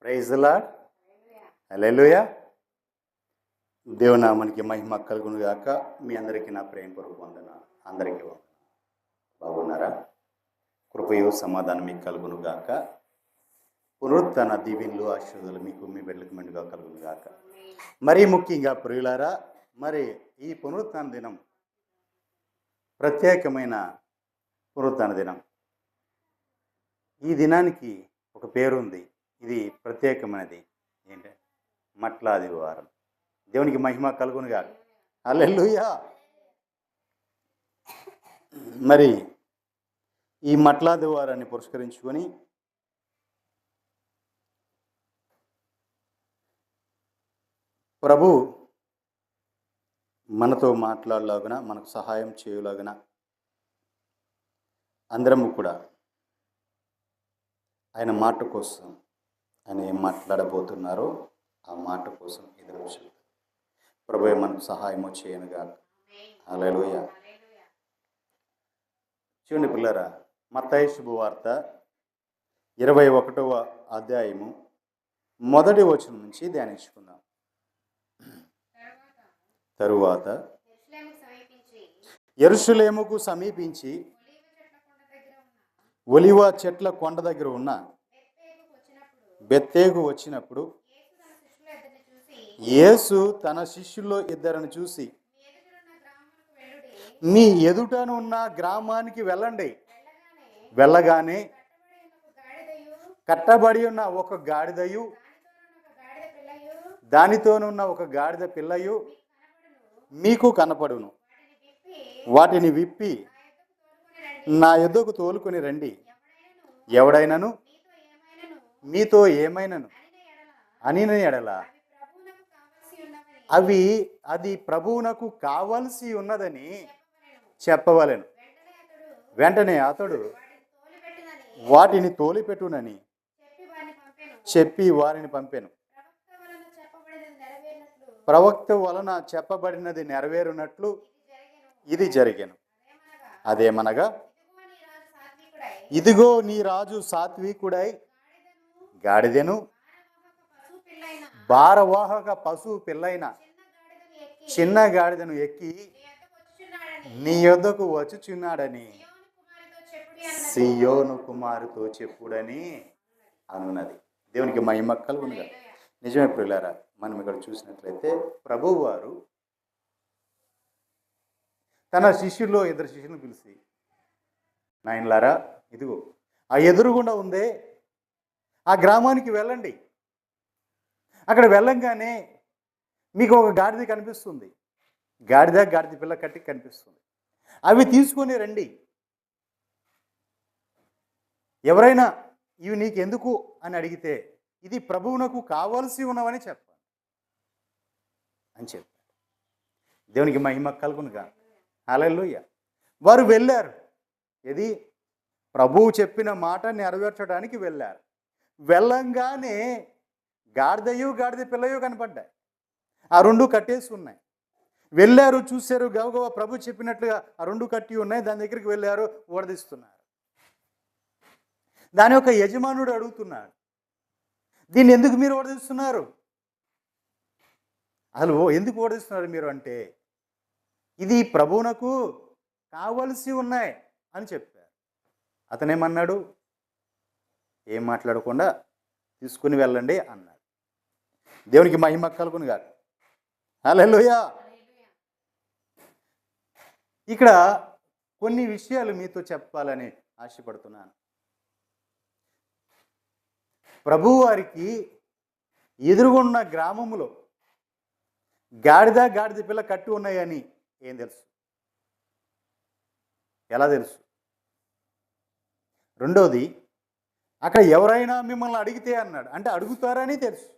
Praise the lord. Hallelujah. దేవునామానికి మహిమ కలుగును గాక. మీ అందరికీ నా ప్రేమపూర్వక వందనాలు. అందరికీ బాగున్నారా? కృపయు సమాధానం మీకు కలుగును గాక. పునరుత్థాన దీవెనలు ఆశీర్వాదాలు మీకు మీ బిడ్డలకు మెండుగా కలుగును గాక. మరీ ముఖ్యంగా ప్రియులారా, మరి ఈ పునరుత్థాన దినం ప్రత్యేకమైన పునరుత్థాన దినం. ఈ దినానికి ఒక పేరుంది. ఇది ప్రత్యేకమైనది. ఏంటంటే మట్లాదివారం. దేవునికి మహిమ కలుగునుగా. హల్లెలూయా. మరి ఈ మట్లాదివారాన్ని పురస్కరించుకొని ప్రభు మనతో మాట్లాడలాగున, మనకు సహాయం చేయలాగున అందరము కూడా ఆయన మాట కోసం, ఆయన ఏం మాట్లాడబోతున్నారో ఆ మాట కోసం ఎదురు చూద్దాం. ప్రభువే మనకు సహాయము చేయనుగా. హల్లెలూయా. చూడండి పిల్లరా, మత్తయి శుభవార్త 21వ అధ్యాయము మొదటి వచనం నుంచి ధ్యానించుకుందాం. తరువాత యెరూషలేముకు సమీపించి ఒలివ చెట్ల కొండ దగ్గర ఉన్న బెత్తేగు వచ్చినప్పుడు యేసు తన శిష్యుల్లో ఇద్దరిని చూసి, మీ ఎదుటనున్న గ్రామానికి వెళ్ళండి. వెళ్ళగానే కట్టబడి ఉన్న ఒక గాడిదయు దానితోనున్న ఒక గాడిద పిల్లయు మీకు కనపడును. వాటిని విప్పి నా యొద్దకు తోలుకొని రండి. ఎవడైనను మీతో ఏమైనను అనిన ఎడల అది ప్రభువునకు కావలసి ఉన్నదని చెప్పవలెను. వెంటనే అతడు వాటిని తోలిపెట్టునని చెప్పి వారిని పంపెను. ప్రవక్త వలన చెప్పబడినది నెరవేరునట్లు ఇది జరిగెను. అదేమనగా, ఇదిగో నీ రాజు సాత్వికుడై గాడిదెను భారవాహక పశువు పిల్లైన చిన్న గాడిదను ఎక్కి నీ యొద్దకు వచ్చుచున్నాడని సియోను కుమారుతో చెప్పుడని అనున్నది. దేవునికి మహిమ కలుగునుగా. నిజమే ప్రియులారా, మనం ఇక్కడ చూసినట్లయితే ప్రభువు వారు తన శిష్యుల్లో ఇద్దరు శిష్యులను పిలిచి, నాయనలారా, ఇదిగో ఆ ఎదురుగుండా ఉందే ఆ గ్రామానికి వెళ్ళండి. అక్కడ వెళ్ళంగానే మీకు ఒక గాడిద కనిపిస్తుంది. గాడిద పిల్ల కట్టి కనిపిస్తుంది. అవి తీసుకొని రండి. ఎవరైనా ఇవి నీకెందుకు అని అడిగితే ఇది ప్రభువునకు కావాల్సి ఉన్నవని చెప్పాలి అని చెప్పారు. దేవునికి మహిమ కలుగునుగా. హల్లెలూయా. వారు వెళ్ళారు. ఇది ప్రభువు చెప్పిన మాట నెరవేర్చడానికి వెళ్ళారు. వెళ్ళంగానే గాడిద పిల్లయు కనపడ్డాయి. ఆ రెండు కట్టేసి ఉన్నాయి. వెళ్ళారు, చూశారు, గవగవ ప్రభు చెప్పినట్లుగా ఆ రెండు కట్టి ఉన్నాయి. దాని దగ్గరికి వెళ్ళారు, ఓడదీస్తున్నారు. దాని యొక్క యజమానుడు అడుగుతున్నాడు, దీన్ని ఎందుకు మీరు ఓడదీస్తున్నారు? అసలు ఎందుకు ఓడదీస్తున్నారు మీరు అంటే, ఇది ప్రభువునకు కావలసి ఉన్నాయి అని చెప్పారు. అతనేమన్నాడు, ఏం మాట్లాడకుండా తీసుకుని వెళ్ళండి అన్నాడు. దేవునికి మహిమ కలుగును గాక. హల్లెలూయా. ఇక్కడ కొన్ని విషయాలు మీతో చెప్పాలని ఆశపడుతున్నాను. ప్రభువు వారికి ఎదురుగున్న గ్రామములో గాడిద పిల్ల కట్టి ఉన్నాయని ఏం తెలుసు? ఎలా తెలుసు? రెండోది, అక్కడ ఎవరైనా మిమ్మల్ని అడిగితే అన్నాడు. అంటే అడుగుతారని తెలుసు.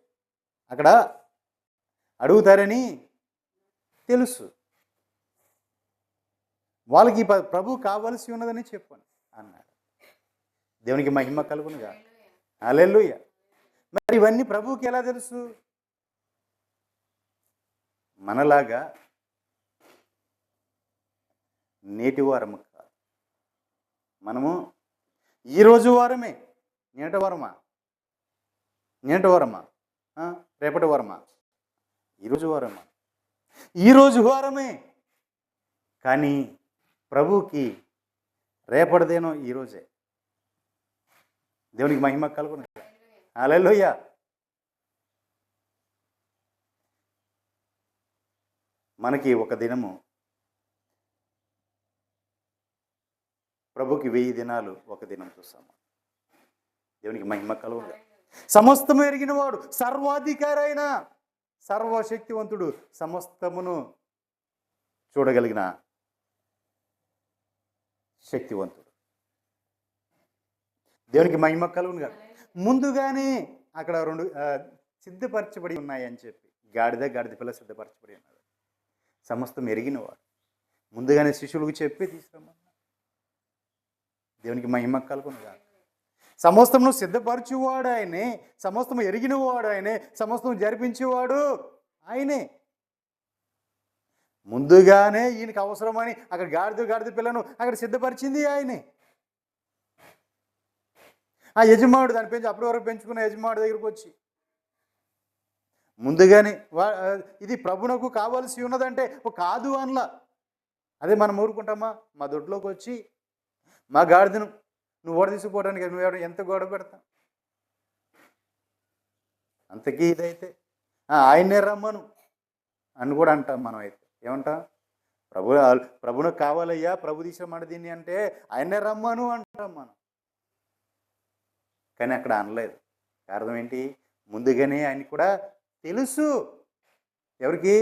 అక్కడ అడుగుతారని తెలుసు. వాళ్ళకి ప్రభు కావాల్సి ఉన్నదని చెప్పాను అన్నాడు. దేవునికి మహిమ కలుగునుగా. హల్లెలూయా. మరి ఇవన్నీ ప్రభువుకి ఎలా తెలుసు? మనలాగా నేటి వారము కాదు. మనము ఈరోజు వారమే, నేటి వారమా? నేటి వారమా? రేపటి వారమా? ఈరోజు వారమా? ఈరోజు వారమే. కానీ ప్రభువుకి రేపటిదేనో ఈరోజే. దేవునికి మహిమ కలుగును. హల్లెలూయా. మనకి ఒక దినము ప్రభుకి 1000 దినాలు ఒక దినం చూస్తాము. దేవునికి మహిమ కలుగును. సమస్తము ఎరిగిన వాడు, సర్వాధికారి అయిన సర్వశక్తివంతుడు, సమస్తమును చూడగలిగిన శక్తివంతుడు. దేవునికి మహిమ కలుగును. ముందుగానే అక్కడ 2 సిద్ధపరచబడి ఉన్నాయి అని చెప్పి, గాడిద పిల్ల సిద్ధపరచబడి ఉన్నాడు. సమస్తం ఎరిగినవాడు ముందుగానే శిష్యులకు చెప్పి తీసుకురమ్మన్నాడు. దేవునికి మహిమ కలుగును. సమస్తమును సిద్ధపరచువాడు ఆయనే, సమస్తము ఎరిగినవాడు ఆయనే, సమస్తము జరిపించేవాడు ఆయనే. ముందుగానే ఈయనకి అవసరమని అక్కడ గాడిద పిల్లను అక్కడ సిద్ధపరిచింది ఆయనే. ఆ యజమానుడు దాని పెంచి అప్పటి వరకు పెంచుకున్న యజమానుడి దగ్గరకు వచ్చి ముందుగానే ఇది ప్రభునకు కావాల్సి ఉన్నదంటే కాదు అనలా. అదే మనం ఊరుకుంటామా? మా దొడ్లోకి వచ్చి మా గాడిదను నువ్వు ఓడ తీసుకుపోవడానికి నువ్వు ఎంత గొడవ పెడతా? అంతకీ ఇదైతే ఆయన్నే రమ్మను అని కూడా అంటాం. మనం అయితే ఏమంటాం? ప్రభునకు కావాలయ్యా, ప్రభు తీసమాట దీన్ని అంటే ఆయన్నే రమ్మను అంటాం మనం. కానీ అక్కడ అనలేదు. కారణం ఏంటి? ముందుగానే ఆయన కూడా తెలుసు. ఎవరికి?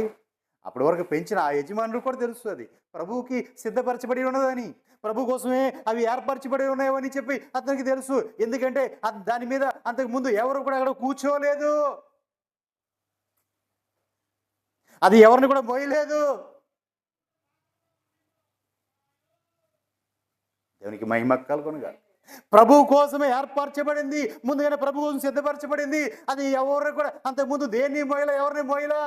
అప్పటి వరకు పెంచిన ఆ యజమానుడు కూడా తెలుసు అది ప్రభువుకి సిద్ధపరచబడి ఉన్నదని, ప్రభు కోసమే అవి ఏర్పరచబడి ఉన్నాయని చెప్పి అతనికి తెలుసు. ఎందుకంటే దాని మీద అంతకు ముందు ఎవరు కూడా అక్కడ కూర్చోలేదు, అది ఎవరిని కూడా మోయలేదు. దేవునికి మహిమ కలుగునుగా. ప్రభు కోసమే ఏర్పరచబడింది, ముందుగానే ప్రభు కోసం సిద్ధపరచబడింది. అది ఎవరు కూడా అంతకుముందు దేన్ని మోయలా, ఎవరిని మోయలా.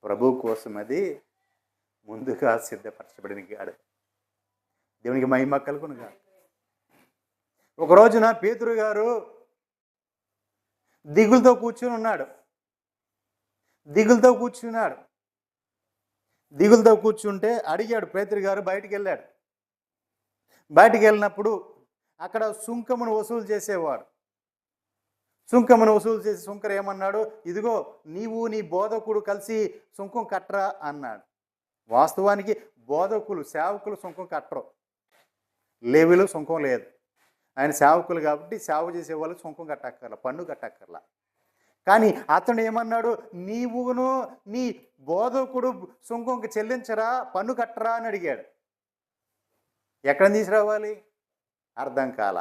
ప్రభు కోసం అది ముందుగా సిద్ధపరచబడిన గాడు. దేవునికి మహిమ కలుగునుగా. ఒక రోజున పేతురు గారు దిగులతో కూర్చున్నాడు. దిగులతో కూర్చుంటే అడిగాడు. పేతురు గారు బయటికి వెళ్ళాడు. బయటికి వెళ్ళినప్పుడు అక్కడ సుంకమును వసూలు చేసేవాడు. సుంకమును వసూలు చేసి సుంకరు ఏమన్నాడు? ఇదిగో నీవు నీ బోధకుడు కలిసి సుంకం కట్టరా అన్నాడు. వాస్తవానికి బోధకులు, సేవకులు సుంకం కట్టరు. లేవీలు సుంకం లేదు. ఆయన సేవకులు కాబట్టి సేవ చేసే వాళ్ళు సుంకం కట్టక్కర్లా, పన్ను కట్టక్కర్లా. కానీ అతను ఏమన్నాడు? నీవును నీ బోధకుడు సుంకం చెల్లించరా, పన్ను కట్టరా అని అడిగాడు. ఎక్కడ తీసుకురావాలి? అర్థం కాల.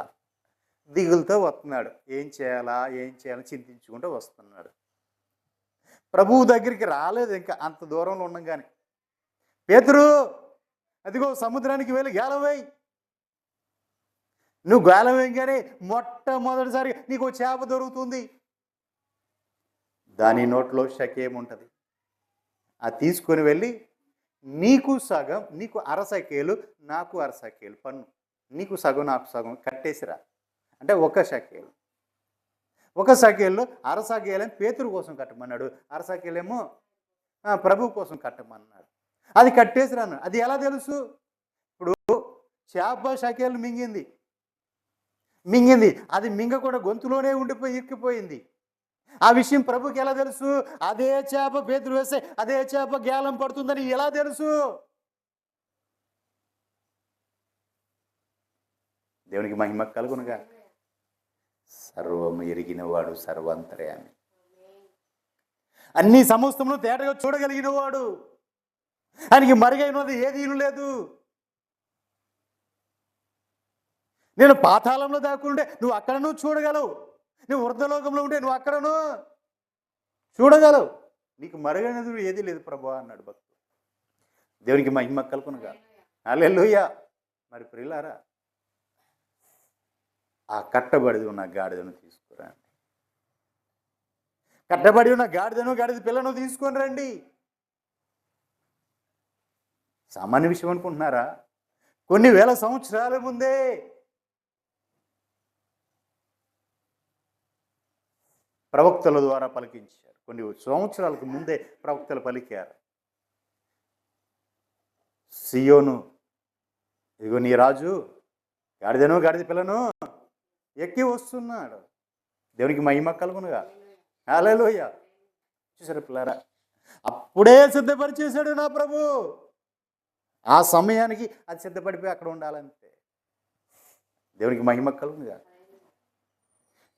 దిగులతో వస్తున్నాడు. ఏం చేయాలని చింతించుకుంటూ వస్తున్నాడు. ప్రభువు దగ్గరికి రాలేదు. ఇంకా అంత దూరంలో ఉండగానే పేతురు, అదిగో సముద్రానికి వెళ్ళి గేలం వేయి. నువ్వు గేలం వేయగానే మొట్టమొదటిసారి నీకు చేప దొరుకుతుంది. దాని నోట్లో షకేముంటుంది. అది తీసుకొని వెళ్ళి నీకు సగం, నీకు అరసకేలు, నాకు అరసకేలు పన్ను, నీకు సగం నాకు సగం కట్టేసిరా అంటే ఒక షకేల్లో అరసకేలేమో పేతురు కోసం కట్టమన్నాడు, అరసకేలేమో ప్రభు కోసం కట్టమన్నాడు. అది కట్టేసిరా అన్నాడు. అది ఎలా తెలుసు? ఇప్పుడు చేప షకేలు మింగింది, అది మింగకుండా గొంతులోనే ఉండిపోయి ఇరికిపోయింది. ఆ విషయం ప్రభుకి ఎలా తెలుసు? అదే చేప పేతురు వేస్తే అదే చేప గేలం పడుతుందని ఎలా తెలుసు? దేవునికి మహిమ కలుగునుగా. సర్వము ఎరిగిన వాడు, సర్వాంతర్యామి, అన్ని సమస్తమును తేటగా చూడగలిగిన వాడు, ఆయనకి మరుగైనది ఏదీ లేదు. నేను పాతాళంలో దాక్కుంటే నువ్వు అక్కడను చూడగలవు, నువ్వు వృద్ధలోకంలో ఉంటే నువ్వు అక్కడను చూడగలవు, నీకు మరుగైనది ఏదీ లేదు ప్రభువా అన్నాడు భక్తుడు. దేవునికి మహిమ కలుగునుగా. హల్లెలూయా. మరి ప్రియులారా, ఆ కట్టబడి ఉన్న గాడిదను తీసుకురండి. కట్టబడి ఉన్న గాడిద పిల్లను తీసుకొని రండి. సామాన్య విషయం అనుకుంటున్నారా? కొన్ని వేల సంవత్సరాల ముందే ప్రవక్తల ద్వారా పలికించారు. కొన్ని సంవత్సరాలకు ముందే ప్రవక్తలు పలికారు. సియోను, ఇదిగో నీ రాజు గాడిదను గాడిద పిల్లను ఎక్కి వస్తున్నాడు. దేవునికి మహిమ కలుగునుగా. హల్లెలూయా. చూసారా పిల్లారా, అప్పుడే సిద్ధపరిచేశాడు నా ప్రభు. ఆ సమయానికి అది సిద్ధపడిపోయి అక్కడ ఉండాలంతే. దేవునికి మహిమ కలుగునుగా.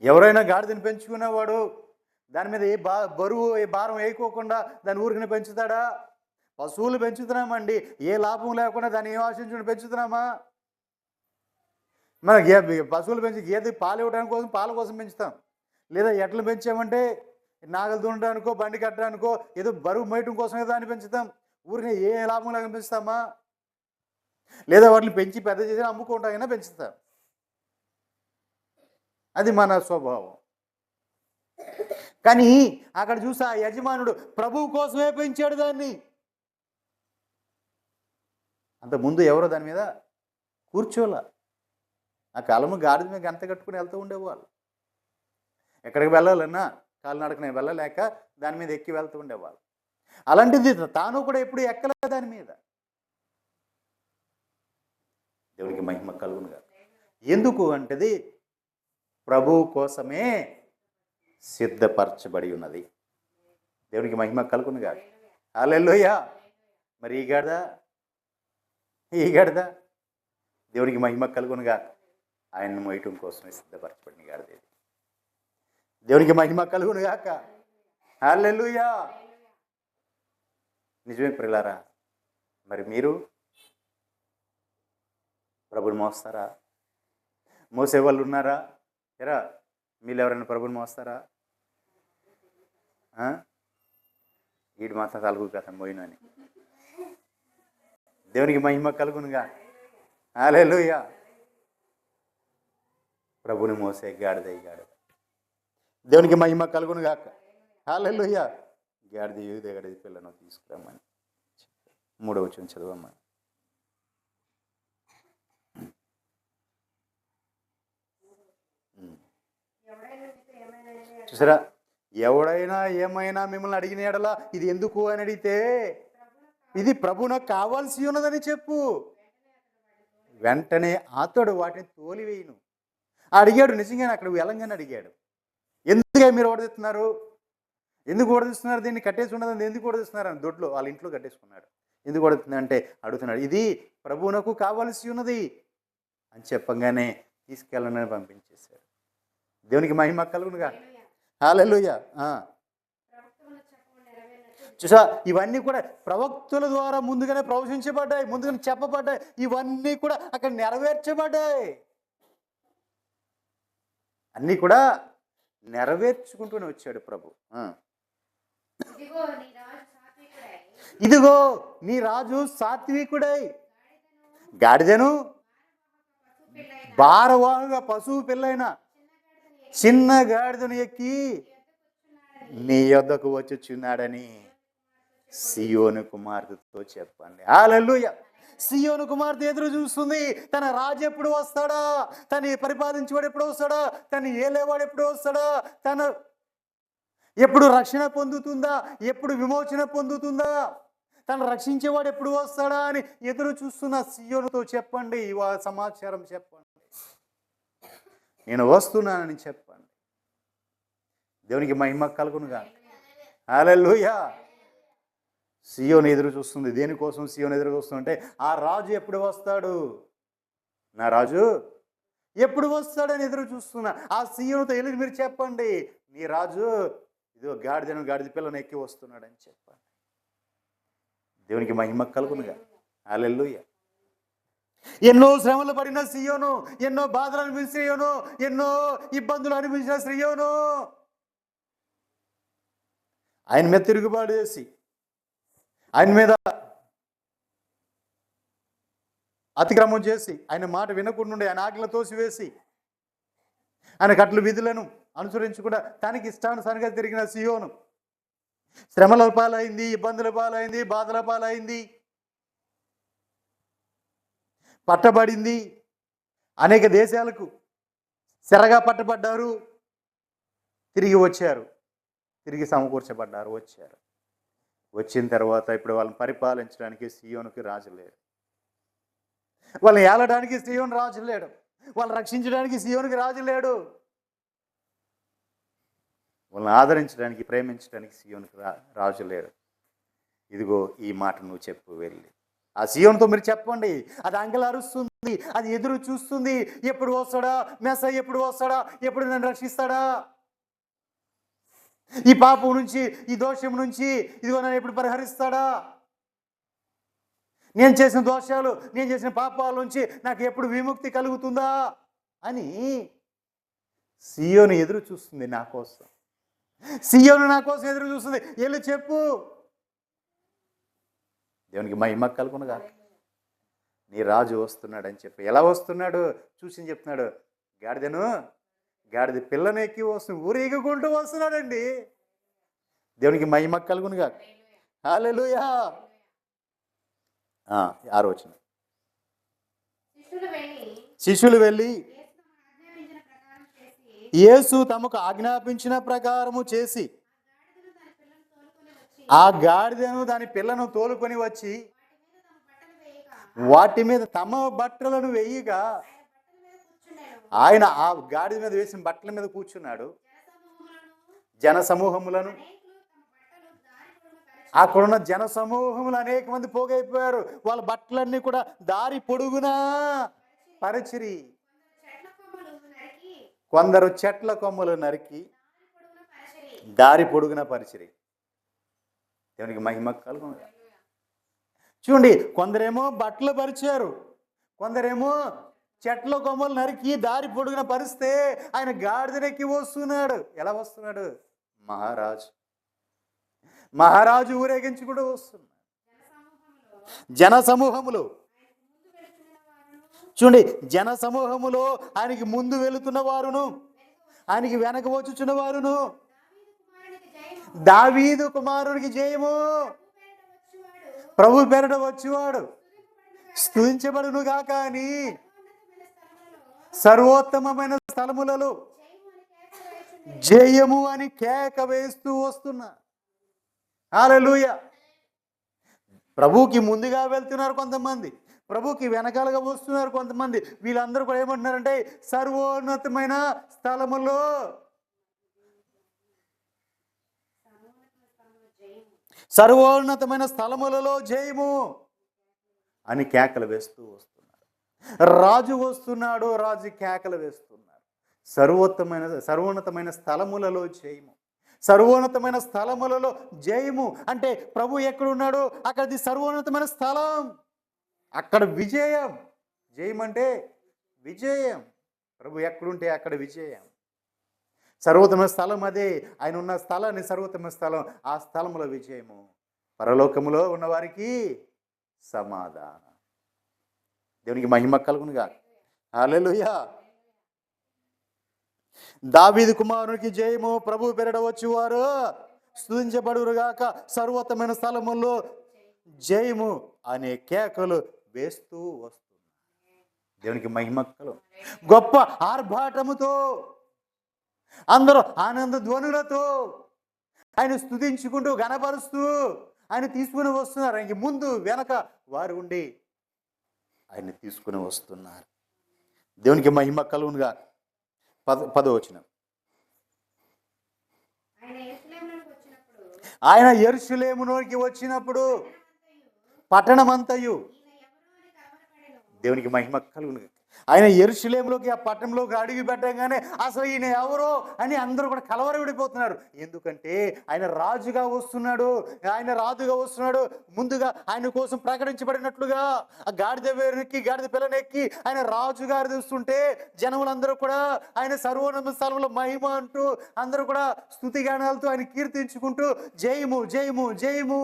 ఎవరైనా గాడిదని పెంచుకునేవాడు దాని మీద ఏ బరువు ఏ భారం వేయకోకుండా దాని ఊరికనే పెంచుతాడా? పశువులు పెంచుతున్నామండి, ఏ లాభం లేకుండా దాన్ని ఏం ఆశించుకుని పెంచుతున్నామా? మన పశువులు పెంచి గేదె పాలు ఇవ్వడానికి కోసం పాల కోసం పెంచుతాం. లేదా ఎడ్లు పెంచామంటే నాగలు దున్నడానికో బండి కట్టడానికో ఏదో బరువు మోయటం కోసం దాన్ని పెంచుతాం. ఊరిని ఏ లాభం లేకుండా పెంచుతామా? లేదా వాటిని పెంచి పెద్ద చేసి అమ్ముకుంటామైనా పెంచుతాం. అది మన స్వభావం. కానీ అక్కడ చూసి ఆ యజమానుడు ప్రభువు కోసమే పెంచాడు దాన్ని. అంతకుముందు ఎవరో దాని మీద కూర్చోలా. ఆ కాలంలో గాడిద మీద గంత కట్టుకుని వెళ్తూ ఉండేవాళ్ళు. ఎక్కడికి వెళ్ళాలన్నా కాలినడకనే వెళ్ళలేక దాని మీద ఎక్కి వెళ్తూ ఉండేవాళ్ళు. అలాంటిది తాను కూడా ఎప్పుడు ఎక్కలే దాని మీద. దేవునికి మహిమ కలుగునుగా. ఎందుకు అంటది ప్రభువు కోసమే సిద్ధపరచబడి ఉన్నది. దేవునికి మహిమ కలుగునుగా. హల్లెలూయా. మరి ఈ గాడిద దేవునికి మహిమ కలుగునుగా. ఆయన్ని మోయటం కోసమే సిద్ధపరచబడిన గాడిద. దేవునికి మహిమ కలుగునుగాక. హల్లెలూయా. నిజమే ప్రియులారా. మరి మీరు ప్రభుని మోస్తారా? మోసేవాళ్ళు ఉన్నారా? ఎరా మీరు ఎవరైనా ప్రభుని మోస్తారా? వీడు మాత్రం తలుగు కదా మోయినని. దేవునికి మహిమ కలుగునుగా. హల్లెలూయా. ప్రభుని మోసే గాడిద ఈ గాడిద. దేవునికి మహిమ కలుగునుగాక. హల్లెలూయా. గాడిద యూద గాడిద పిల్లను తీసుకురమ్మని 3వ వచనం చదవమ్మా. చూసారా, ఎవడైనా ఏమైనా మిమ్మల్ని అడిగిన ఎడలా ఇది ఎందుకు అని అడిగితే ఇది ప్రభువునకు కావాల్సి ఉన్నదని చెప్పు. వెంటనే అతడు వాటిని తోలివేయును. అడిగాడు, నిజంగానే అక్కడ వెళ్ళంగానే అడిగాడు, ఎందుకే మీరు ఓడదీస్తున్నారు? ఎందుకు ఓడదీస్తున్నారు? దీన్ని కట్టేసి ఉన్నదని ఎందుకు ఓడదీస్తున్నారు అని దొడ్లో వాళ్ళ ఇంట్లో కట్టేసుకున్నాడు. ఎందుకు ఓడుతుంది అంటే అడుగుతున్నాడు, ఇది ప్రభువునకు కావాల్సి ఉన్నది అని చెప్పగానే తీసుకెళ్ళనని పంపించేశాడు. దేవునికి మహిమ కలుగునుగా. హల్లెలూయా. చూసా, ఇవన్నీ కూడా ప్రవక్తుల ద్వారా ముందుగానే ప్రవచించబడ్డాయి, ముందుగానే చెప్పబడ్డాయి. ఇవన్నీ కూడా అక్కడ నెరవేర్చబడ్డాయి. అన్నీ కూడా నెరవేర్చుకుంటూనే వచ్చాడు ప్రభు. ఇదిగో నీ రాజు సాత్వికుడై గాడిదను భారవాహుగా పశువు పిల్లైన చిన్న గాడిదను ఎక్కి నీ యొద్దకు వచ్చుచున్నాడని సియోను కుమార్తెతో చెప్పండి. హల్లెలూయా. సియోను కుమార్తె ఎదురు చూస్తుంది. తన రాజు ఎప్పుడు వస్తాడా? తను పరిపాలించేవాడు ఎప్పుడు వస్తాడా? తను ఏలేవాడు ఎప్పుడు వస్తాడా? తను ఎప్పుడు రక్షణ పొందుతుందా? ఎప్పుడు విమోచన పొందుతుందా? తను రక్షించేవాడు ఎప్పుడు వస్తాడా అని ఎదురు చూస్తున్న సియోనుతో చెప్పండి, సమాచారం చెప్పండి, నేను వస్తున్నానని చెప్పండి. దేవునికి మహిమ కలుగునుగా. హల్లెలూయా. సియోను ఎదురు చూస్తుంది. దేనికోసం సియోను ఎదురు చూస్తుందంటే ఆ రాజు ఎప్పుడు వస్తాడు, నా రాజు ఎప్పుడు వస్తాడని ఎదురు చూస్తున్నా. ఆ సియోనుతో వెళ్ళి మీరు చెప్పండి, నీ రాజు ఇదిగో గాడిద పిల్లను ఎక్కి వస్తున్నాడని చెప్పండి. దేవునికి మహిమ కలుగునుగా. హల్లెలూయా. ఎన్నో శ్రమలు పడిన సియోను, ఎన్నో బాధలు అనిపించిన సియోను, ఎన్నో ఇబ్బందులు అనిపించిన సియోను ఆయన మీద తిరుగుబాటు చేసి, ఆయన మీద అతిక్రమం చేసి, ఆయన మాట వినకుండా ఆయన ఆజ్ఞలు తోసివేసి, ఆయన కట్లు విధులను అనుసరించకుండా తనకి ఇష్టానుసారంగా తిరిగిన సియోను శ్రమల పాలైంది, ఇబ్బందుల పాలైంది, బాధల పాలైంది, పట్టబడింది. అనేక దేశాలకు చెరగా పట్టబడ్డారు. తిరిగి వచ్చారు, తిరిగి సమకూర్చబడ్డారు, వచ్చారు. వచ్చిన తర్వాత ఇప్పుడు వాళ్ళని పరిపాలించడానికి సీయోనుకి రాజు లేడు, వాళ్ళని ఏలడానికి సీయోను రాజు లేడు, వాళ్ళని రక్షించడానికి సీయోనుకి రాజు లేడు, వాళ్ళని ఆదరించడానికి ప్రేమించడానికి సీయోనుకి రాజు లేడు. ఇదిగో ఈ మాట నువ్వు చెప్పు వెళ్ళి ఆ సీయోనుతో మీరు చెప్పండి. అది అంగలు అరుస్తుంది, అది ఎదురు చూస్తుంది. ఎప్పుడు వస్తాడా మెస్సయ్య, ఎప్పుడు వస్తాడా, ఎప్పుడు నన్ను రక్షిస్తాడా, ఈ పాపం నుంచి, ఈ దోషం నుంచి ఇదిగో నన్ను ఎప్పుడు పరిహరిస్తాడా, నేను చేసిన దోషాలు, నేను చేసిన పాపాల నుంచి నాకు ఎప్పుడు విముక్తి కలుగుతుందా అని సీయోను ఎదురు చూస్తుంది నా కోసం. సీయోను నా కోసం ఎదురు చూస్తుంది. వెళ్ళి చెప్పు. దేవునికి మహిమ కలుగునుగా. నీ రాజు వస్తున్నాడు అని చెప్పి. ఎలా వస్తున్నాడు చూసి చెప్తున్నాడు. గాడిద పిల్లని ఎక్కి వస్తుంది, ఊరేగుకుంటూ వస్తున్నాడండి. దేవునికి మహిమ కలుగునుగా. హల్లెలూయా. 6వ వచనం. శిష్యులు వెళ్ళి యేసు తమకు ఆజ్ఞాపించిన ప్రకారము చేసి ఆ గాడిదను దాని పిల్లను తోలుకొని వచ్చి వాటి మీద తమ బట్టలను వేయగా ఆయన ఆ గాడిద మీద వేసిన బట్టల మీద కూర్చున్నాడు. జన సమూహములను, అక్కడున్న జన సమూహములు అనేక మంది పోగైపోయారు. వాళ్ళ బట్టలన్నీ కూడా దారి పొడుగునా పరిచిరి. కొందరు చెట్ల కొమ్మలు నరికి దారి పొడుగున పరిచిరి. దేవునికి మహిమ కలుగును. చూడండి, కొందరేమో బట్టలు పరిచారు, కొందరేమో చెట్ల కొమ్మలు నరికి దారి పొడుగున పరిస్తే ఆయన గాడిదనెక్కి వస్తున్నాడు. ఎలా వస్తున్నాడు? మహారాజు ఊరేగించుకుంటూ వస్తున్నాడు. జన సమూహములు చూడండి, జన సమూహములో ఆయనకి ముందు వెళుతున్న వారును, ఆయనకి వెనక వచ్చుచున్న వారును, దావీదు కుమారుడికి జయము, ప్రభు పేరట వచ్చేవాడు స్తుతించబడును గాక అని సర్వోత్తమమైన స్థలములలో జయము అని కేక వేస్తూ వస్తున్నా. హల్లెలూయా. ప్రభువుకి ముందుగా వెళ్తున్నారు కొంతమంది, ప్రభుకి వెనకాలగా వస్తున్నారు కొంతమంది. వీళ్ళందరూ కూడా ఏమంటున్నారంటే సర్వోన్నతమైన స్థలములో స్థలములలో జయము అని కేకలు వేస్తూ వస్తున్నారు. రాజు వస్తున్నాడు, రాజు కేకలు వేస్తున్నాడు. సర్వోన్నతమైన స్థలములలో జయము, సర్వోన్నతమైన స్థలములలో జయము అంటే ప్రభు ఎక్కడున్నాడో అక్కడిది సర్వోన్నతమైన స్థలం, అక్కడ విజయం. జయం అంటే విజయం. ప్రభు ఎక్కడుంటే అక్కడ విజయం. సర్వోత్తమ స్థలం అదే, ఆయన ఉన్న స్థలాన్ని సర్వోత్తమ స్థలం. ఆ స్థలములో విజయము, పరలోకములో ఉన్నవారికి సమాధానం. దేవునికి మహిమ కలుగునుగా. హల్లెలూయా. దావీదు కుమారునికి జయము, ప్రభు పేరట వచ్చేవారు స్తుతించబడురుగాక, సర్వోత్తమైన స్థలములో జయము అనే కేకలు వేస్తూ వస్తున్నారు. దేవునికి మహిమ కలుగు. గొప్ప ఆర్భాటముతో అందరూ ఆనంద ధ్వనులతో ఆయన స్తుతించుకుంటూ గణపరుస్తూ ఆయన తీసుకుని వస్తున్నారు. ఆయనకి ముందు వెనక వారు ఉండి ఆయన తీసుకుని వస్తున్నారు. దేవునికి మహిమ కలుగునుగా. 10వ వచనం. ఆయన యెరూషలేములోకి వచ్చినప్పుడు పట్టణమంతయు, దేవునికి మహిమ కలుగునుగా. ఆయన యెరూషలేములోకి, ఆ పట్టణంలోకి అడుగు పెట్టగానే అసలు ఈయన ఎవరో అని అందరూ కూడా కలవరపడిపోతున్నారు. ఎందుకంటే ఆయన రాజుగా వస్తున్నాడు, ఆయన రాజుగా వస్తున్నాడు. ముందుగా ఆయన కోసం ప్రకటించబడినట్లుగా ఆ గాడిద పిల్లనెక్కి ఆయన రాజుగా వస్తుంటే జనములందరూ కూడా ఆయన సర్వోన్నత స్థలంలో మహిమ అంటూ అందరూ కూడా స్తుతిగానాలతో ఆయన కీర్తించుకుంటూ జయము జయము జయము,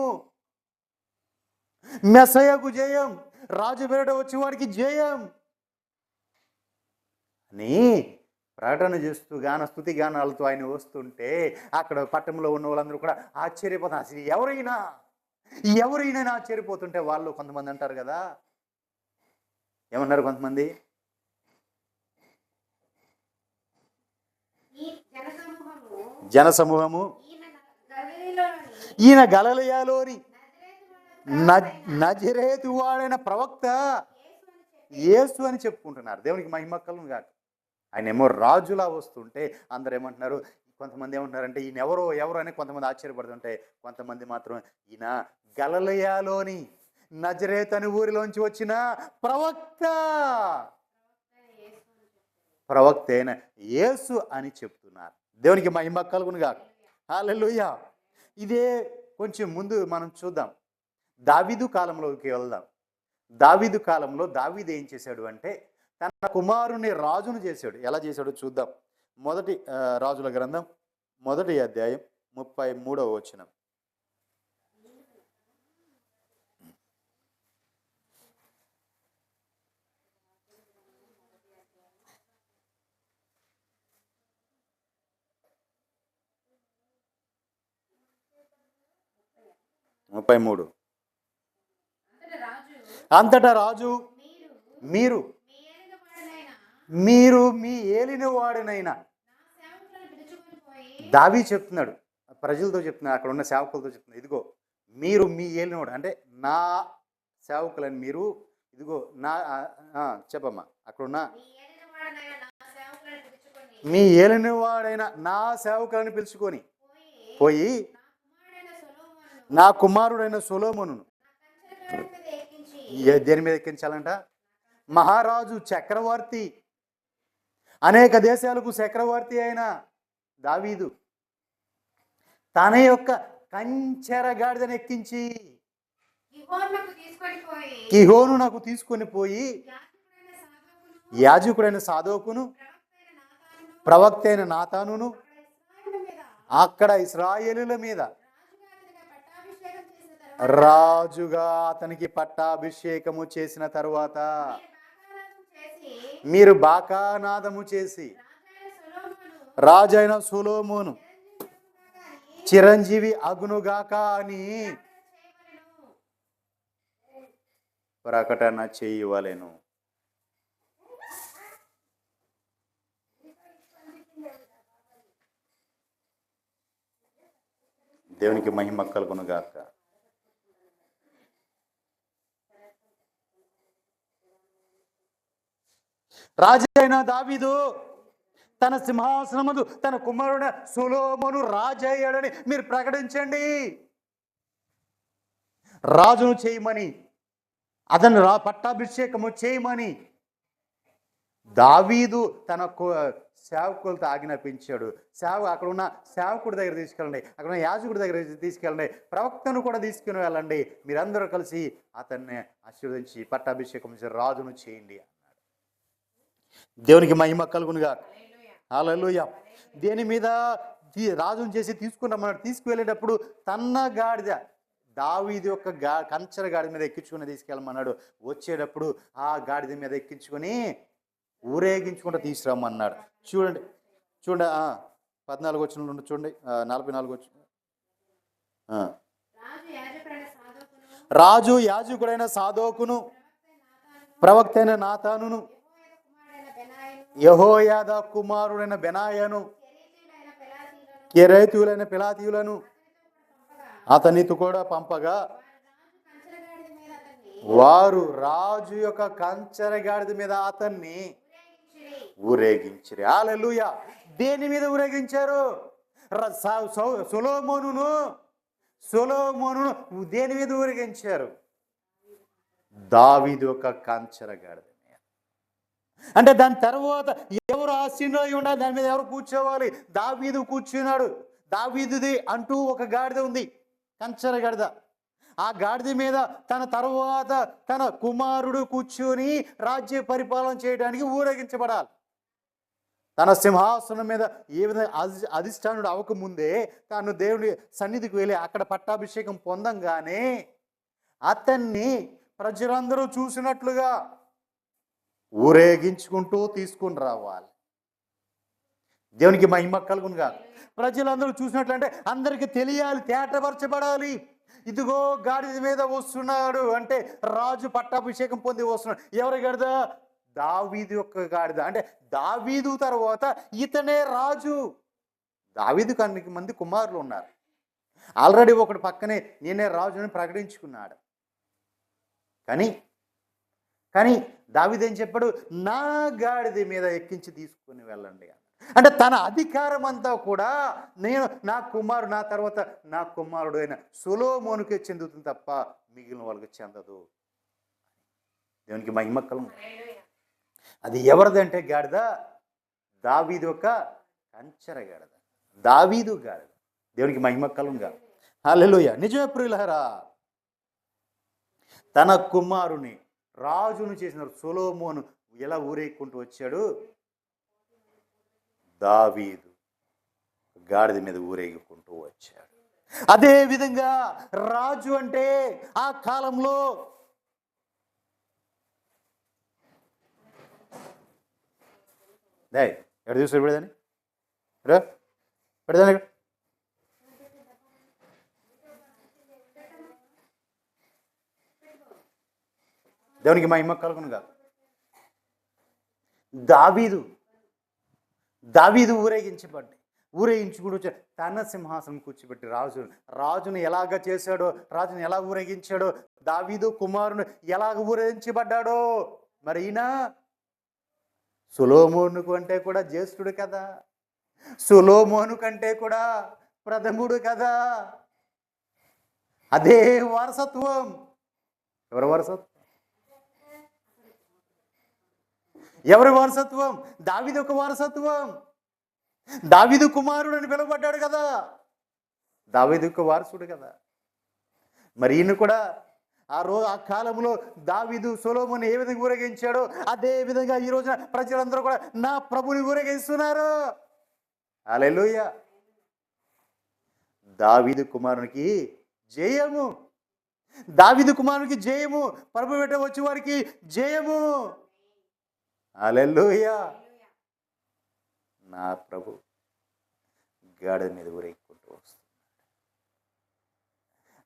మెస్సయ్యకు జయం, రాజు పేరట వచ్చేవాడికి జయం అని ప్రకటన చేస్తూ స్తుతి గానాలతో ఆయన వస్తుంటే అక్కడ పట్టణంలో ఉన్న వాళ్ళందరూ కూడా ఆశ్చర్యపోతారు. అసలు ఎవరైనా ఆశ్చర్యపోతుంటే వాళ్ళు కొంతమంది అంటారు కదా, ఏమన్నారు కొంతమంది, జన సమూహము ఈయన గలిలయలోని నజరేతు వాడైన ప్రవక్త యేసు అని చెప్పుకుంటున్నారు. దేవునికి మహిమక్కలను కాక. ఆయన ఏమో రాజులా వస్తుంటే అందరు ఏమంటున్నారు, కొంతమంది ఏమంటున్నారంటే ఈయన ఎవరు అని కొంతమంది ఆశ్చర్యపడుతుంటే, కొంతమంది మాత్రం ఈయన గలిలయలోని నజరేతు అని ఊరిలోంచి వచ్చిన ప్రవక్త అయిన యేసు అని చెప్తున్నారు. దేవునికి మహిమ కలుగును గాక. హల్లెలూయా. ఇదే కొంచెం ముందు మనం చూద్దాం. దావీదు కాలంలోకి వెళ్దాం. దావీదు కాలంలో దావీదు ఏం చేశాడు అంటే తన కుమారుని రాజును చేశాడు. ఎలా చేశాడో చూద్దాం. మొదటి రాజుల గ్రంథం 1వ అధ్యాయం 33వ వచనం. అంతటా రాజు మీరు మీ ఏలిన వాడినైనా దావీ చెప్తున్నాడు, ప్రజలతో చెప్తున్నాడు, అక్కడ ఉన్న సేవకులతో చెప్తున్నాడు, ఇదిగో మీరు మీ ఏలినవాడు అంటే నా సేవకులని మీరు, ఇదిగో నా చెప్పమ్మా, అక్కడున్న మీ ఏలినవాడైన నా సేవకులని పిలుచుకొని పోయి నా కుమారుడైన సొలొమోనును దేని మీద ఎక్కించాలంట? మహారాజు, చక్రవర్తి, అనేక దేశాలకు చక్రవర్తి అయిన దావీదు తన యొక్క కంచెర గాడిదను ఎక్కించి గిహోను నాకు తీసుకొని పోయి యాజకుడైన సాదోకును ప్రవక్త అయిన నాతానును అక్కడ ఇశ్రాయేలుల మీద రాజుగా అతనికి పట్టాభిషేకము చేసిన తరువాత మీరు బాకానాదము చేసి రాజైన సొలొమోను చిరంజీవి అగునుగాక అని ప్రకటన చేయవలెను. దేవునికి మహిమ కలుగునుగాక. రాజైన దావీదు తన సింహాసనముందు తన కుమారుడు సొలొమోను రాజయ్యాడని మీరు ప్రకటించండి. రాజును చేయమని, అతను పట్టాభిషేకము చేయమని దావీదు తన సేవకులతో ఆజ్ఞాపించాడు. అక్కడ ఉన్న సేవకుడి దగ్గర తీసుకెళ్ళండి, అక్కడ ఉన్న యాజకుడి దగ్గర తీసుకెళ్ళండి, ప్రవక్తను కూడా తీసుకుని వెళ్ళండి, మీరందరూ కలిసి అతన్ని ఆశీర్వదించి పట్టాభిషేకం రాజును చేయండి అన్నాడు. దేవునికి మహిమ కలుగునుగా. హల్లెలూయా. దేని మీద రాజును చేసి తీసుకున్నామన్నాడు. తీసుకువెళ్ళేటప్పుడు తన్న గాడిద దావీదు యొక్క కంచెర గాడిద మీద ఎక్కించుకుని తీసుకెళ్ళమన్నాడు. వచ్చేటప్పుడు ఆ గాడిద మీద ఎక్కించుకొని ఊరేగించుకుంటూ తీసుకురమ్మన్నాడు. చూడండి 14 వచనం నుండి చూడండి, 44 వచనం. రాజు యాజకుడైన సాదోకును ప్రవక్త అయిన నాతానును యెహోయాదా కుమారుడైన బెనాయాను కెరేతీయులైన పిలాతీయులను అతనితో కూడా పంపగా వారు రాజు యొక్క కంచెర గాడిద మీద అతన్ని ఊరేగించారు. హల్లెలూయా. దేని మీద ఊరేగించారు? సొలొమోనును దేని మీద ఊరేగించారు? దావీదు యొక్క కంచెర గాడిద. అంటే దాని తర్వాత ఎవరు ఆసీనులై ఉండాలి, దాని మీద ఎవరు కూర్చోవాలి? దావీదు కూర్చున్నాడు. దావీదుది అంటూ ఒక గాడిద ఉంది, కంచెర గాడిద. ఆ గాడిద మీద తన తర్వాత తన కుమారుడు కూర్చొని రాజ్య పరిపాలన చేయడానికి ఊరేగించబడాలి. తన సింహాసనం మీద ఏ విధంగా అధిష్టానుడు అవ్వకముందే తాను దేవుడి సన్నిధికి వెళ్ళి అక్కడ పట్టాభిషేకం పొందంగానే అతన్ని ప్రజలందరూ చూసినట్లుగా ఊరేగించుకుంటూ తీసుకుని రావాలి. దేవునికి మహిమ కలుగునుగా. ప్రజలందరూ చూసినట్లంటే అందరికీ తెలియాలి, తేటపరచబడాలి. ఇదిగో గాడిద మీద వస్తున్నాడు అంటే రాజు పట్టాభిషేకం పొంది వస్తున్నాడు. ఎవరి గాడిద? దావీదు యొక్క గాడిద. అంటే దావీదు తర్వాత ఇతనే రాజు. దావీదుకు అనేక మంది కుమారులు ఉన్నారు. ఆల్రెడీ ఒకడు పక్కనే నేనే రాజుని ప్రకటించుకున్నాడు. కానీ కానీ దావీదు ఏం చెప్పాడు? నా గాడిద మీద ఎక్కించి తీసుకుని వెళ్ళండి. అంటే తన అధికారం అంతా కూడా నా తర్వాత నా కుమారుడు అయిన సొలొమోనుకే చెందుతుంది తప్ప మిగిలిన వాళ్ళకి చెందదు. దేవునికి మహిమ కలుగును. అది ఎవరిదంటే గాడిద? దావీదు యొక్క కంచర గాడిద, దావీదు గాడిద. దేవునికి మహిమ కలుగును. హల్లెలూయా. నిజమే ప్రియులారా, తన కుమారుని రాజును చేసిన సొలొమోను ఎలా ఊరేక్కుంటూ వచ్చాడు? దావీదు గాడిద మీద ఊరేగుకుంటూ వచ్చాడు. అదే విధంగా రాజు అంటే ఆ కాలంలో ఎక్కడ చూసారు పెడదాని పెడదాని దేవునికి మహిమ కలుగును గాక. దావీదు ఊరేగించుకుంటూ తన సింహాసనం కూర్చోబెట్టి రాజును ఎలాగ చేశాడో, రాజును ఎలా ఊరేగించాడో, దావీదు కుమారుని ఎలాగ ఊరేగించబడ్డాడో. మరి ఈయన సొలొమోను కంటే కూడా జ్యేష్ఠుడు కదా, సొలొమోను కంటే కూడా ప్రథముడు కదా. అదే వారసత్వం. ఎవరి వారసత్వం? ఎవరి వారసత్వం? దావీదు యొక్క వారసత్వం. దావీదు కుమారుడు అని పిలువబడ్డాడు కదా, దావీదు యొక్క వారసుడు కదా. మరి ఈయన కూడా ఆ కాలంలో దావీదు సొలొమోను ఏ విధంగా ఊరేగించాడో అదే విధంగా ఈ రోజున ప్రజలందరూ కూడా నా ప్రభుని ఊరేగిస్తున్నారు. హల్లెలూయా. దావీదు కుమారునికి జయము, దావీదు కుమారునికి జయము, ప్రభు వెంట వచ్చే వారికి జయము. హల్లెలూయా. నా ప్రభు గాడిద మీద ఊరేగుకుంటూ వస్తున్నాడు.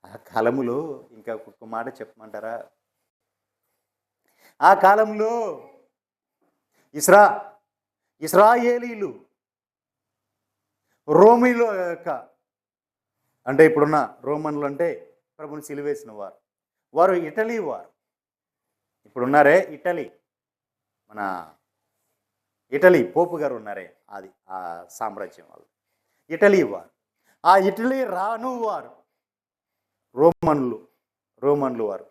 ఆ కాలంలో ఇంకా ఒక్క మాట చెప్పమంటారా? ఆ కాలంలో ఇశ్రాయేలీలు రోమీలో యొక్క అంటే ఇప్పుడున్న రోమన్లు అంటే ప్రభుని సిలువేసిన వారు ఇటలీ వారు. ఇప్పుడున్నారే ఇటలీ, మన ఇటలీ పోపు గారు ఉన్నారే, అది ఆ సామ్రాజ్యం వాళ్ళు ఇటలీ వారు. ఆ ఇటలీ రాను వారు రోమన్లు వారు,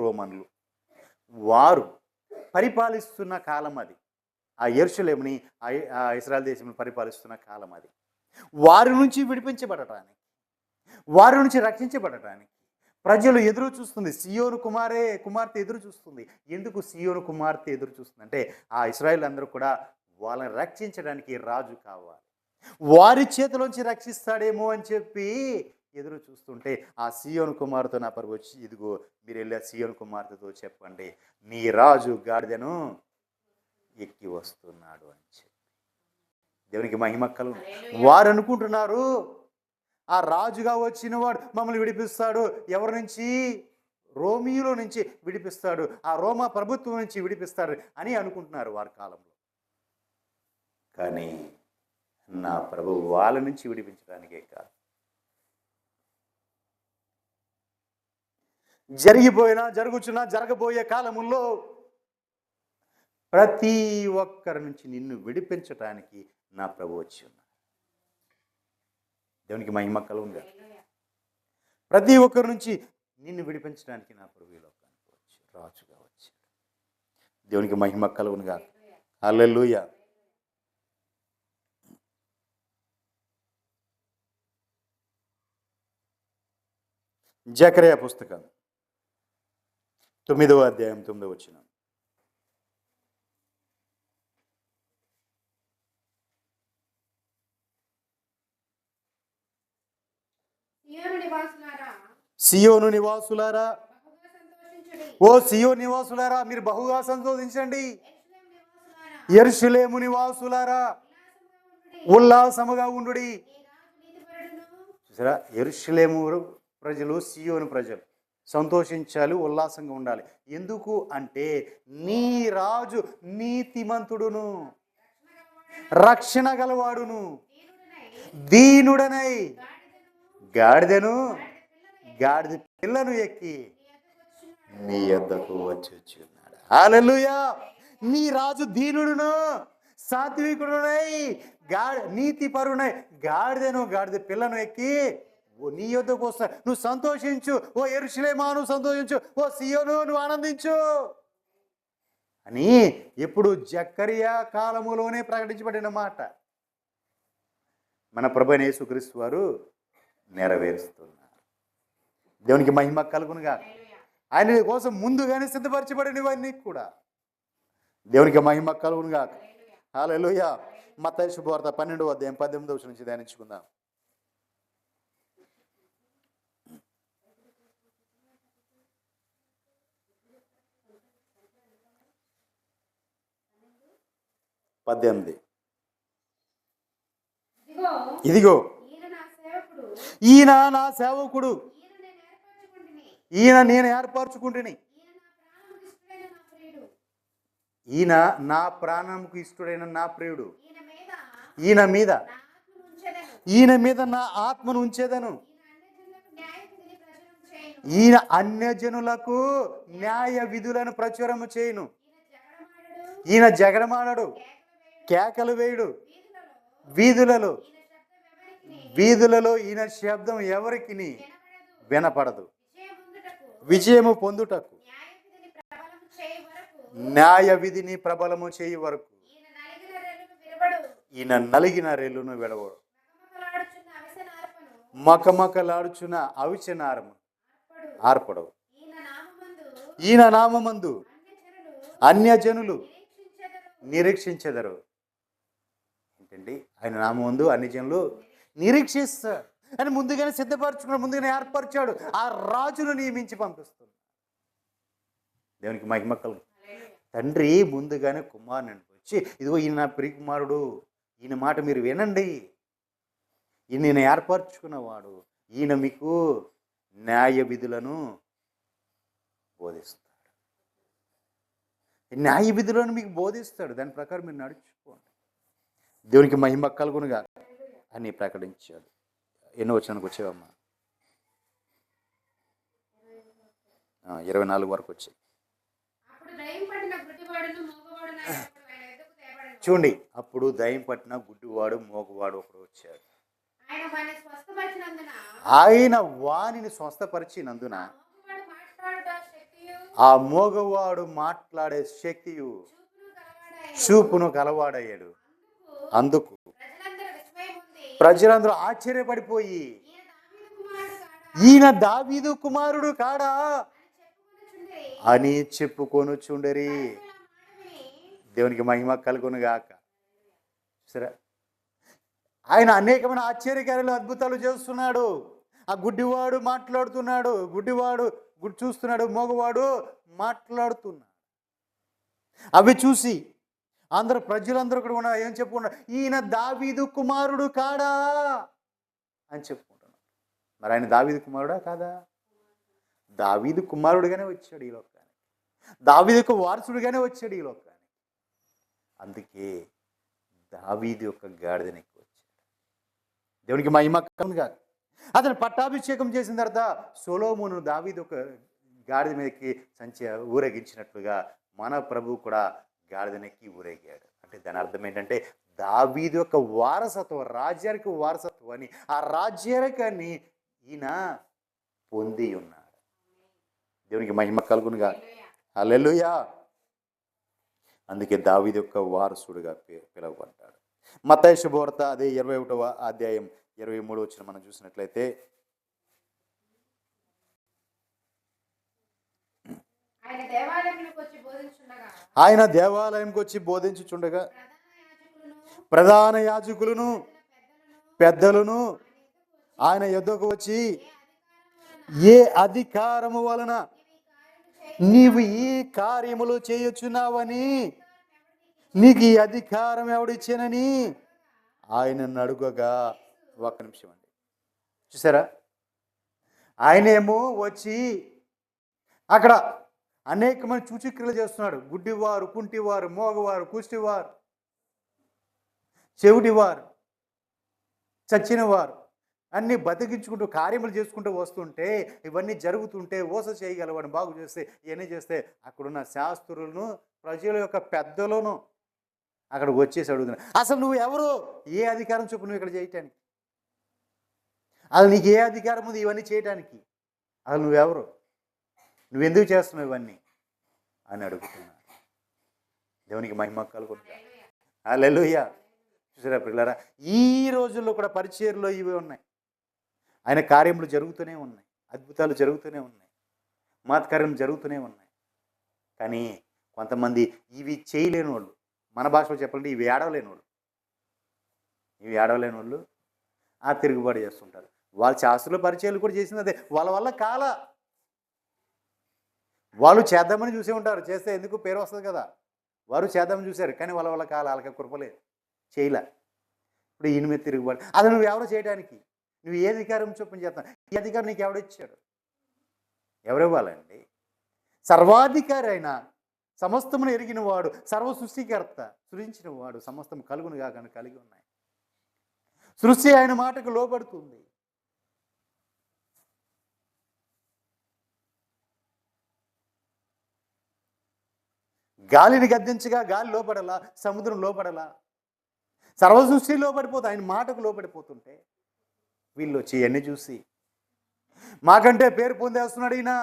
రోమన్లు వారు పరిపాలిస్తున్న కాలం అది. ఆ యెరూషలేముని ఆ ఇశ్రాయేల్ దేశంలో పరిపాలిస్తున్న కాలం అది. వారి నుంచి విడిపించబడటానికి, వారి నుంచి రక్షించబడటానికి ప్రజలు ఎదురు చూస్తుంది. సియోను కుమార్తె ఎదురు చూస్తుంది. ఎందుకు సియోను కుమార్తె ఎదురు చూస్తుంది అంటే ఆ ఇశ్రాయేల్ అందరూ కూడా వాళ్ళని రక్షించడానికి రాజు కావాలి, వారి చేతిలోంచి రక్షిస్తాడేమో అని చెప్పి ఎదురు చూస్తుంటే ఆ సియోను కుమార్తె నా ప్రభు వచ్చి, ఇదిగో మీరు వెళ్ళి సియోను కుమార్తెతో చెప్పండి, నీ రాజు గాడిదను ఎక్కి వస్తున్నాడు అని చెప్పి. దేవునికి మహిమ కలుగును. వారు అనుకుంటున్నారు ఆ రాజుగా వచ్చిన వాడు మమ్మల్ని విడిపిస్తాడు. ఎవరి నుంచి? రోమీలో నుంచి విడిపిస్తాడు, ఆ రోమా ప్రభుత్వం నుంచి విడిపిస్తాడు అని అనుకుంటున్నారు వారి కాలంలో. కానీ నా ప్రభు వాళ్ళ నుంచి విడిపించడానికే కాదు, జరగబోయే కాలముల్లో ప్రతి ఒక్కరి నుంచి నిన్ను విడిపించడానికి నా ప్రభు వచ్చి ఉన్నాడు. దేవునికి మహిమ కలుగును. ప్రతి ఒక్కరి నుంచి నిన్ను విడిపించడానికి నా ప్రభు ఈ లోకానికి వచ్చి రాజుగా వచ్చాడు. దేవునికి మహిమ కలుగును గాక. హల్లెలూయా. జకరియా పుస్తకం 9వ అధ్యాయం 9వ వచనం. సియోను నివాసులారా, ఓ సియోను నివాసులారా, మీరు బహుగా సంతోషించండి. యెరూషలేము నివాసులారా, ఉల్లాసముగా ఉండుడి. చూసారా, యెరూషలేము ప్రజలు, సియోను ప్రజలు సంతోషించాలి, ఉల్లాసంగా ఉండాలి. ఎందుకు అంటే నీ రాజు నీతిమంతుడును, రక్షణ గలవాడును, దీనుడనై గాడిదను గాడిద పిల్లను ఎక్కి నీ యొద్దకు వచ్చి ఉన్నాడు. హల్లెలూయా. నీ రాజు దీనుడును సాత్వికుడునై నీతి పరునై గాడిద పిల్లను ఎక్కి నీ యొద్దకు వస్తా. నువ్వు సంతోషించు ఓ యెరూషలేమా, నువ్వు సంతోషించు ఓ సియోను, నువ్వు ఆనందించు అని ఇప్పుడు జకరియా కాలములోనే ప్రకటించబడిన మాట మన ప్రభువైన యేసుక్రీస్తు వారు నెరవేరుస్తున్నారు. దేవునికి మహిమ కలుగునుగా. ఆయన కోసం ముందుగానే సిద్ధపరచబడినవన్నీ కూడా దేవునికి మహిమ కలుగునుగా. హల్లెలూయా. మత్తయి శుభవార్త 12వ అధ్యాయం 18వ వచనం నుంచి ధ్యానించుకుందాం. ఇదిగో ఈయన నా సేవకుడు, ఈయన నేను ఏర్పరచుకుంటుని, ఈయన నా ప్రాణంకు ఇష్టడైన నా ప్రియుడు, ఈయన మీద నా ఆత్మను ఉంచేదను, ఈయన అన్యజనులకు న్యాయ విధులను ప్రచురము చేయును. ఈయన జగడమాడడు, కేకలు వేయుడు, వీధులలో ఈయన శబ్దం ఎవరికి వినపడదు. విజయము పొందుటకు న్యాయ విధిని ప్రబలము చేయి వరకు ఈయన నలిగిన రెల్లును విడవడు. మకమకలాడుచున్న అవిచనారము ఆర్పడవు. ఈయన నామమందు అన్యజనులు నిరీక్షించెదరు. ఏంటండి? ఆయన నామమందు అన్యజనులు నిరీక్షిస్తాడు అని ముందుగానే సిద్ధపరచుకున్నాడు, ముందుగానే ఏర్పరిచాడు. ఆ రాజును నియమించి పంపిస్తున్నాడు. దేవునికి మహిమ కలుగు. తండ్రి ముందుగానే కుమారుని వచ్చి ఇదిగో ఈయన నా ప్రియ కుమారుడు, ఈయన మాట మీరు వినండి, ఈయన ఏర్పరచుకున్నవాడు, ఈయన మీకు న్యాయ విధులను బోధిస్తాడు. న్యాయ విధులను మీకు బోధిస్తాడు, దాని ప్రకారం మీరు నడుచుకోండి. దేవునికి మహిమ కలుగునుగా అని ప్రకటించాడు. ఎన్నో వచనానికి వచ్చేవమ్మా? 24 వరకు వచ్చాయి. చూడండి, అప్పుడు దయ్యం పట్టిన గుడ్డివాడు మోగవాడు ఒకడు వచ్చాడు. ఆయన వానిని స్వస్థపరిచినందున ఆ మోగవాడు మాట్లాడే శక్తియు చూపును కలవాడయ్యాడు. అందుకు ప్రజలందరూ ఆశ్చర్యపడిపోయి ఈయన దావీదు కుమారుడు కాడా అని చెప్పుకొనుచుండరి. దేవునికి మహిమ కలుగునుగాక. సరే, ఆయన అనేకమైన ఆశ్చర్యకార్యాలు అద్భుతాలు చేస్తున్నాడు. ఆ గుడ్డివాడు మాట్లాడుతున్నాడు, గుడ్డివాడు చూస్తున్నాడు, మోగవాడు మాట్లాడుతున్నాడు. అవి చూసి ప్రజలందరూ కూడా ఏం చెప్పుకున్నారు? ఈయన దావీదు కుమారుడు కాడా అని చెప్పుకుంటున్నాడు. మరి ఆయన దావీదు కుమారుడా కాదా? దావీదు కుమారుడుగానే వచ్చాడు ఈ లోకానికి, దావీదుకు వారసుడుగానే వచ్చాడు ఈ లోకానికి. అందుకే దావీదు యొక్క గాడిదని ఎక్కువ వచ్చాడు. దేవునికి మహిమ కలుగునుగాక. అతను పట్టాభిషేకం చేసిన తర్వాత సొలొమోను దావీదు ఒక గాడిద మీదకి ఊరేగించినట్లుగా మన ప్రభు కూడా గాడిదనెక్కి ఊరేగాడు. అంటే దాని అర్థం ఏంటంటే దావీదు యొక్క వారసత్వం, రాజ్యానికి వారసత్వం అని, ఆ రాజ్యాన్ని ఈయన పొంది ఉన్నాడు. దేవునికి మహిమ కలుగునుగాక. హల్లెలూయా. అందుకే దావీదు యొక్క వారసుడుగా పిలువబడ్డాడు. మత్తయి శుభవార్త అదే 21వ అధ్యాయం 23వ వచనం మనం చూసినట్లయితే, ఆయన దేవాలయంకి వచ్చి బోధించుచుండగా ప్రధాన యాజకులను పెద్దలను ఆయన యొద్దకు వచ్చి, ఏ అధికారము వలన నీవు ఈ కార్యములు చేయొచ్చున్నావని, నీకు ఈ అధికారం ఎవడిచ్చానని ఆయన అడుగగా, ఒక్క నిమిషం అండి, చూసారా? ఆయనేమో వచ్చి అక్కడ అనేక మంది సూచక్రియలు చేస్తున్నాడు. గుడ్డివారు, కుంటివారు, మోగవారు, కుష్టివారు, చెవిటివారు, చచ్చిన వారు అన్నీ బతికించుకుంటూ కార్యములు చేసుకుంటూ వస్తుంటే, ఇవన్నీ జరుగుతుంటే ఓస చేయగలవాడిని బాగు చేస్తే, ఇవన్నీ చేస్తే అక్కడున్న శాస్త్రులను, ప్రజల యొక్క పెద్దలను అక్కడికి వచ్చేసి అడుగుతున్నా, అసలు నువ్వు ఎవరు? ఏ అధికారం చొప్పున నువ్వు ఇక్కడ చేయటానికి? అసలు నీకు ఏ అధికారం ఉంది ఇవన్నీ చేయటానికి? అసలు నువ్వెవరు? నువ్వెందుకు చేస్తున్నావు ఇవన్నీ అని అడుగుతున్నా. దేవునికి మహిమ కలుగుతుంది. హల్లెలూయా. చూసారా పిల్లరా, ఈ రోజుల్లో కూడా పరిచర్యలో ఇవి ఉన్నాయి. ఆయన కార్యములు జరుగుతూనే ఉన్నాయి, అద్భుతాలు జరుగుతూనే ఉన్నాయి, మహత్కార్యములు జరుగుతూనే ఉన్నాయి. కానీ కొంతమంది ఇవి చేయలేని వాళ్ళు, మన భాషలో చెప్పాలంటే ఇవి ఏడవలేని వాళ్ళు ఆ తిరుగుబాటు చేస్తుంటారు. వాళ్ళ శాస్త్రుల పరిచయాలు కూడా చేసింది అదే. వాళ్ళ వల్ల వాళ్ళు చేద్దామని చూసే ఉంటారు, చేస్తే ఎందుకు పేరు వస్తుంది కదా, వారు చేద్దామని చూశారు, కానీ వాళ్ళ వల్ల వాళ్ళకి కృపలేదు, చేయలే. ఇప్పుడు ఈయన మీద తిరుగుబాటు. అది నువ్వు ఎవరో చేయడానికి? నువ్వు ఏ అధికారం చొప్పున చేస్తావు? ఈ అధికారం నీకు ఎవడిచ్చాడు? ఎవరివ్వాలండి? సర్వాధికారి అయినా, సమస్తమును ఎరిగిన వాడు, సర్వ సృష్టికర్త, సృజించిన వాడు, సమస్తం కలుగునుగా కానీ కలిగి ఉన్నాయి. సృష్టి ఆయన మాటకు లోబడుతుంది. గాలిని గద్దించగా గాలి లోపడలా, సముద్రం లోపడలా, సర్వ సృష్టి లోపడిపోతుంది. ఆయన మాటకు లోపడిపోతుంటే వీళ్ళు వచ్చి అన్నీ చూసి మాకంటే పేరు పొందేస్తున్నాడు ఈయన.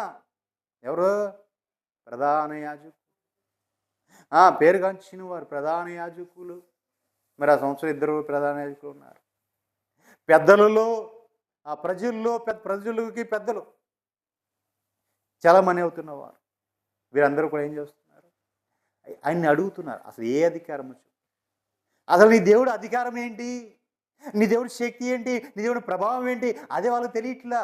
ఎవరు? ప్రధాన యాజకులు. పేరుగాంచిన వారు ప్రధాన యాజకులు. మరి ఆ సంవత్సరం 2 ప్రధాన యాజకులు ఉన్నారు. పెద్దలలో, ఆ ప్రజలకి పెద్దలు చాలామంది అవుతున్నవారు. వీరందరూ కూడా ఏం చేస్తున్నారు? ఆయన్ని అడుగుతున్నారు, అసలు ఏ అధికారం? అసలు నీ దేవుడు అధికారం ఏంటి? నీ దేవుడి శక్తి ఏంటి? నీ దేవుడి ప్రభావం ఏంటి? అదే వాళ్ళకి తెలియట్లా.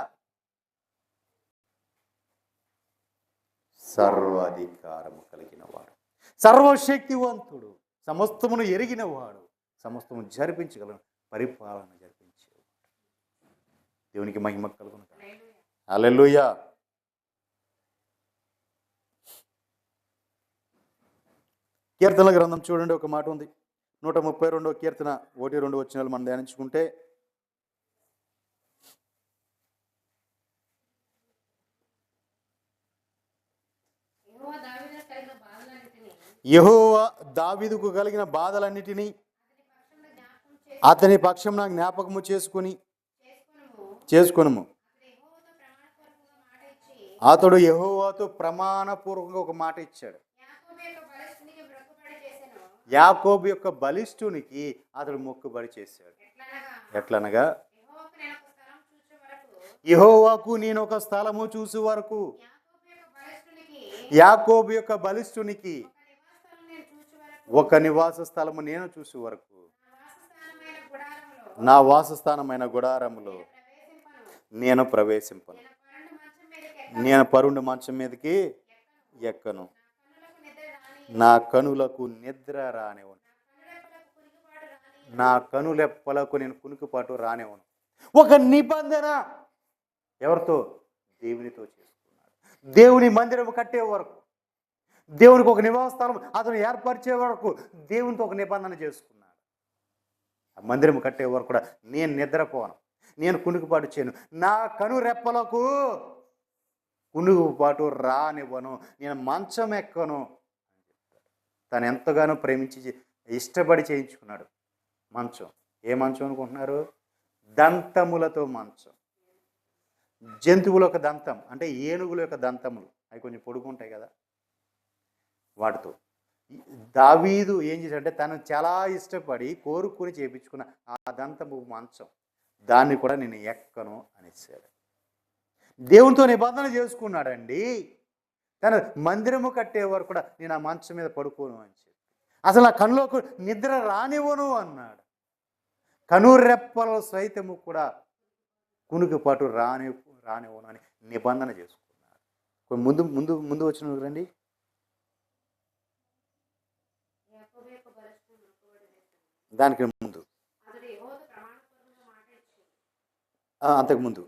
సర్వాధికారము కలిగిన వాడు, సర్వశక్తివంతుడు, సమస్తమును ఎరిగిన వాడు, సమస్తము జరిపించగలను, పరిపాలన జరిపించేవాడు. దేవునికి మహిమ కలుగును. హల్లెలూయా. కీర్తనల గ్రంథం చూడండి, ఒక మాట ఉంది. 132వ కీర్తన 1-2 వచనాలు మనం ధ్యానించుకుంటే, యెహోవా దావీదుకు కలిగిన బాధలన్నిటినీ అతని పక్షంన జ్ఞాపకము చేసుకొనుము. అతడు యెహోవాతో ప్రమాణపూర్వకంగా ఒక మాట ఇచ్చాడు. యాకోబు యొక్క బలిష్ఠునికి అతడు మొక్కుబడి చేశాడు. ఎట్లనగా, యెహోవాకు నేను ఒక స్థలము చూసే వరకు, యాకోబు యొక్క బలిష్ఠునికి ఒక నివాస స్థలము నేను చూసే వరకు, నా వాసస్థానమైన గుడారములో నేను ప్రవేశింపను, నేను పరుండు మంచం మీదకి ఎక్కను, నా కనులకు నిద్ర రానివ్వను, నా కనులెప్పలకు నేను కునుకుపాటు రానివ్వను. ఒక నిబంధన ఎవరితో? దేవునితో చేసుకున్నాడు. దేవుని మందిరం కట్టే వరకు, దేవునికి ఒక నివాస స్థలం అతను ఏర్పరిచే వరకు దేవునితో ఒక నిబంధన చేసుకున్నాడు. ఆ మందిరం కట్టే వరకు కూడా నేను నిద్రపోను, నేను కునుకుపాటు చేయను, నా కనురెప్పలకు కునుకుపాటు రానివ్వను, నేను మంచం ఎక్కను. తను ఎంతగానో ప్రేమించి ఇష్టపడి చేయించుకున్నాడు మంచం. ఏ మంచం అనుకుంటున్నారు? దంతములతో మంచం. జంతువుల యొక్క దంతం అంటే ఏనుగుల యొక్క దంతములు, అవి కొంచెం పొడుగుంటాయి కదా, వాటితో దావీదు ఏం చేశాడంటే తను చాలా ఇష్టపడి కోరుకుని చేయించుకున్న ఆ దంతము మంచం, దాన్ని కూడా నేను ఎక్కను అనేసాడు. దేవునితో నిబంధన చేసుకున్నాడండి. తన మందిరము కట్టే వరకు కూడా నేను ఆ మంచం మీద పడుకోను అని చెప్పి, అసలు నా కనులోకి నిద్ర రానివ్వను అన్నాడు. కనురెప్పల సైతము కూడా కునుకుపాటు రానివ్వను అని నిబంధన చేసుకున్నాడు. ముందు ముందు ముందు వచ్చిన రండి. దానికి ముందు అంతకుముందు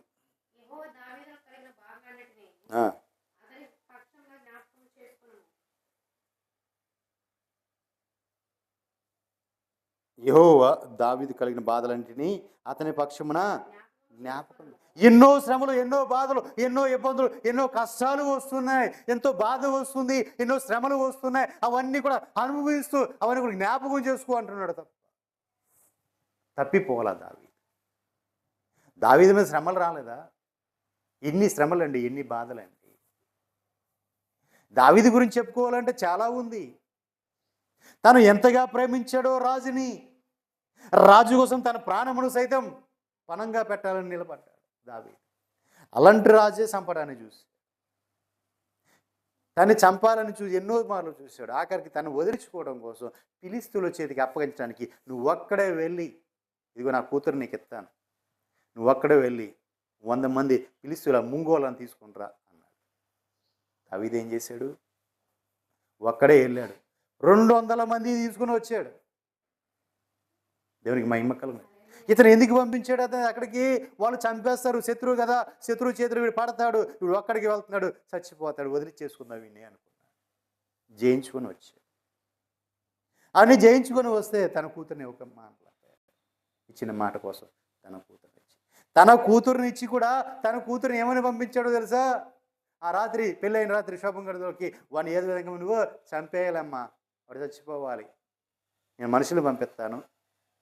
యెహోవా దావీదు కలిగిన బాధలంటిని అతని పక్షమున జ్ఞాపకం. ఎన్నో శ్రమలు, ఎన్నో బాధలు, ఎన్నో ఇబ్బందులు, ఎన్నో కష్టాలు వస్తున్నాయి, ఎంతో బాధ వస్తుంది, ఎన్నో శ్రమలు వస్తున్నాయి. అవన్నీ కూడా అనుభవిస్తూ అవన్నీ కూడా జ్ఞాపకం చేసుకో అంటున్నాడు. తప్పిపోవాలా దావీదు మీద శ్రమలు రాలేదా? ఎన్ని శ్రమలండి, ఎన్ని బాధలండి. దావీదు గురించి చెప్పుకోవాలంటే చాలా ఉంది. తను ఎంతగా ప్రేమించాడో రాజుని, రాజు కోసం తన ప్రాణమును సైతం పణంగా పెట్టాలని నిలబడ్డాడు దావీదు. అలాంటి రాజే చంపడాన్ని చూసి, తను చంపాలని చూసి ఎన్నో మార్లు చూశాడు. ఆఖరికి తను వదిలించుకోవడం కోసం ఫిలిష్తీయుల చేతికి అప్పగించడానికి, నువ్వు ఒక్కడే వెళ్ళి, ఇదిగో నా కూతురు నీకు ఇస్తాను, నువ్వు ఒక్కడే వెళ్ళి 100 మంది ఫిలిష్తీయుల ముంగోలను తీసుకుంటారా అన్నాడు. దావీదు ఏం చేశాడు? ఒక్కడే వెళ్ళాడు, 200 మంది తీసుకుని వచ్చాడు. దేవునికి మహిమ కలుగును. ఇతను ఎందుకు పంపించాడు? అతను అక్కడికి వాళ్ళు చంపేస్తారు, శత్రువు కదా, శత్రువు చేతులు వీడు పడతాడు, వీడు ఒక్కడికి వెళ్తున్నాడు, చచ్చిపోతాడు, వదిలిచేసుకుందాం వీడిని అనుకున్నాడు. జయించుకొని వచ్చాడు. అన్ని జయించుకొని వస్తే తన కూతుర్ని ఒక మాట్లాడాడు. ఇచ్చిన మాట కోసం తన కూతురుని ఇచ్చి కూడా తన కూతురుని ఏమని పంపించాడో తెలుసా? ఆ రాత్రి, పెళ్ళైన రాత్రి శోభం గడిలోకి వాడిని ఏదో విధంగా నువ్వు చంపేయాలమ్మా, వాడు చచ్చిపోవాలి, నేను మనుషులు పంపిస్తాను,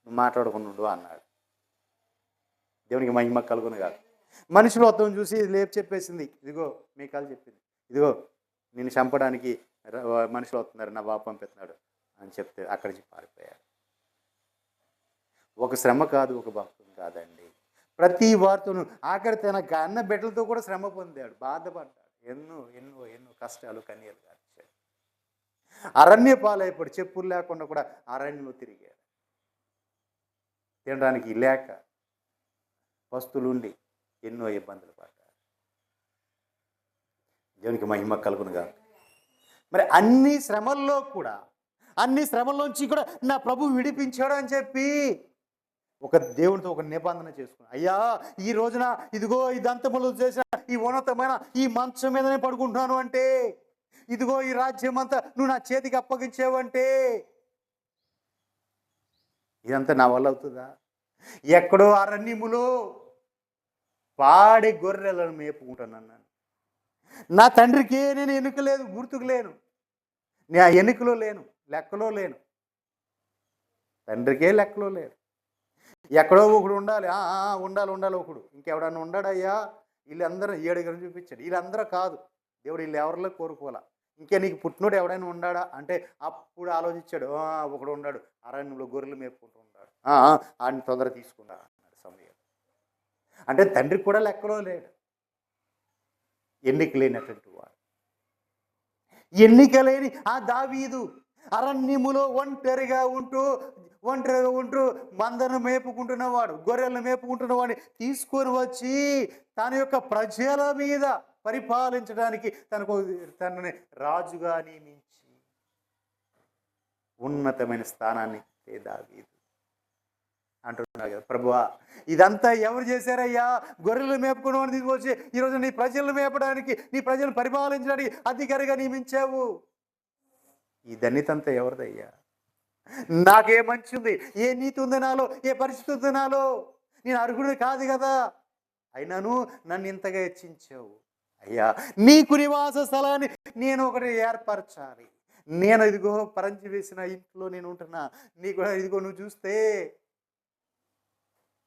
నువ్వు మాట్లాడకుండా ఉండు అన్నాడు. దేవునికి మహిమ కలుగును కాదు. మనుషులు మొత్తం చూసి లేపు చెప్పేసింది, ఇదిగో మీకాలు చెప్పింది, ఇదిగో నేను చంపడానికి మనుషులు వస్తున్నారు, నా బాబు పంపిస్తున్నాడు అని చెప్తే అక్కడి నుంచి పారిపోయాడు. ఒక శ్రమ కాదు, ఒక భక్తులు కాదండి, ప్రతి వార్తను ఆఖరి తన అన్న బిడ్డలతో కూడా శ్రమ పొందాడు, బాధపడ్డాడు, ఎన్నో ఎన్నో ఎన్నో కష్టాలు కన్నీరు కాచాడు. అరణ్య పాలైపోయాడు, చెప్పులు లేకుండా కూడా అరణ్యంలో తిరిగాడు. తినడానికి లేక పస్తులుండి ఎన్నో ఇబ్బందులు పడ్డాడు. దేవునికి మహిమ కలుగునుగా. మరి అన్ని శ్రమల్లోంచి కూడా నా ప్రభు విడిపించాడు అని చెప్పి ఒక దేవునితో ఒక నిబంధన చేసుకున్నాడు. అయ్యా, ఈ రోజున ఇదిగో ఈ దంతములు చేసిన ఈ ఉన్నతమైన ఈ మంచం మీదనే పడుకుంటున్నాను అంటే, ఇదిగో ఈ రాజ్యం అంతా నువ్వు నా చేతికి అప్పగించేవంటే, ఇదంతా నా వల్ల అవుతుందా? ఎక్కడో అరణ్యములో పాడి గొర్రెలను మేపుకుంటానన్నాను. నా తండ్రికి నేను ఎన్నిక లేదు, గుర్తుకు లేను, నా ఎన్నికలో లేను, లెక్కలో లేను, తండ్రికే లెక్కలో లేను. ఎక్కడో ఒకడు ఉండాలి, ఉండాలి ఒకడు, ఇంకెవడన్నా ఉండాడయ్యా, వీళ్ళందరూ 7 చూపించాడు, వీళ్ళందరూ కాదు, దేవుడు వీళ్ళు ఎవరిలో కోరుకోవాలా, ఇంకే నీకు పుట్టినోడు ఎవడైనా ఉండాడా అంటే అప్పుడు ఆలోచించాడు, ఒకడు ఉన్నాడు అరణ్యంలో గొర్రెలు మేపుకుంటూ ఉన్నాడు, ఆయన తొందర తీసుకున్నా అన్నాడు సమయం. అంటే తండ్రికి కూడా లెక్కలో లేడు, ఎన్నిక లేనటువంటి వాడు. ఎన్నిక లేని ఆ దావీదు అరణ్యములో ఒంటరిగా ఉంటూ మందను మేపుకుంటున్నవాడు, గొర్రెలను మేపుకుంటున్నవాడిని తీసుకొని వచ్చి తన యొక్క ప్రజల మీద పరిపాలించడానికి తనని రాజుగా నియమించి ఉన్నతమైన స్థానాన్ని దావీదు అంటున్నాడు కదా. ప్రభువా, ఇదంతా ఎవరు చేశారయ్యా? గొర్రెలు మేపుకున్నవాడిని తీసుకొచ్చి ఈరోజు నీ ప్రజలను మేపడానికి, నీ ప్రజలను పరిపాలించడానికి అధికారిగా నియమించావు. ఈ ధన్యతంతా ఎవరిదయ్యా? నాకే మంచి ఉంది, ఏ నీతి ఉంది నాలో, ఏ పరిస్థితి ఉంది నాలో, నేను అర్హుడు కాదు కదా, అయినాను నన్ను ఇంతగా హెచ్చించావు. అయ్యా, నీకు నివాస స్థలాన్ని నేను ఒకటి ఏర్పరచాలి. నేను ఇదిగో పరంచి వేసిన ఇంట్లో నేను ఉంటున్నా, నీకు ఇదిగో నువ్వు చూస్తే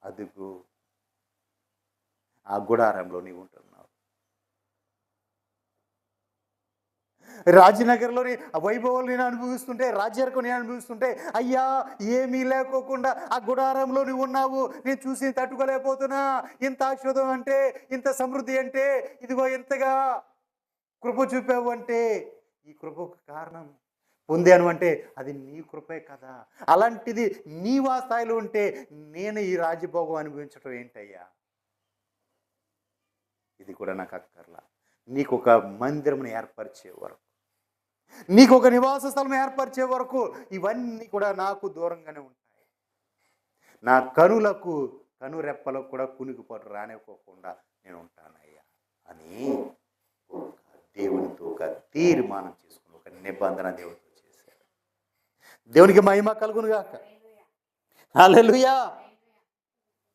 అదిగో ఆ గుడారంలో నీవు ఉంటున్నావు. రాజనగర్లోని వైభవాలు నేను అనుభవిస్తుంటే, రాజ్యార్కం నేను అనుభవిస్తుంటే, అయ్యా ఏమీ లేకోకుండా ఆ గుడారంలో నువ్వు ఉన్నావు, నేను చూసి తట్టుకోలేకపోతున్నా. ఇంత ఆశీర్వాదం అంటే, ఇంత సమృద్ధి అంటే, ఇదిగో ఎంతగా కృప చూపావు అంటే, ఈ కృపకు కారణం పొందాను అంటే అది నీ కృపే కదా. అలాంటిది నీవు ఆ స్థాయిలో ఉంటే నేను ఈ రాజ్యభోగం అనుభవించడం ఏంటయ్యా? ఇది కూడా నాకు అక్కర్లా. నీకు ఒక మందిరం ఏర్పరిచే వరకు, నీకు ఒక నివాస స్థలం ఏర్పరిచే వరకు ఇవన్నీ కూడా నాకు దూరంగానే ఉంటాయి. నా కనురెప్పలకు కూడా కునికిపోటు రానివ్వకుండా నేను ఉంటానయ్యా అని దేవునితో ఒక తీర్మానం చేసుకుని ఒక నిబంధన దేవుడితో చేశాడు. దేవునికి మహిమ కలుగును గాక. హల్లెలూయా.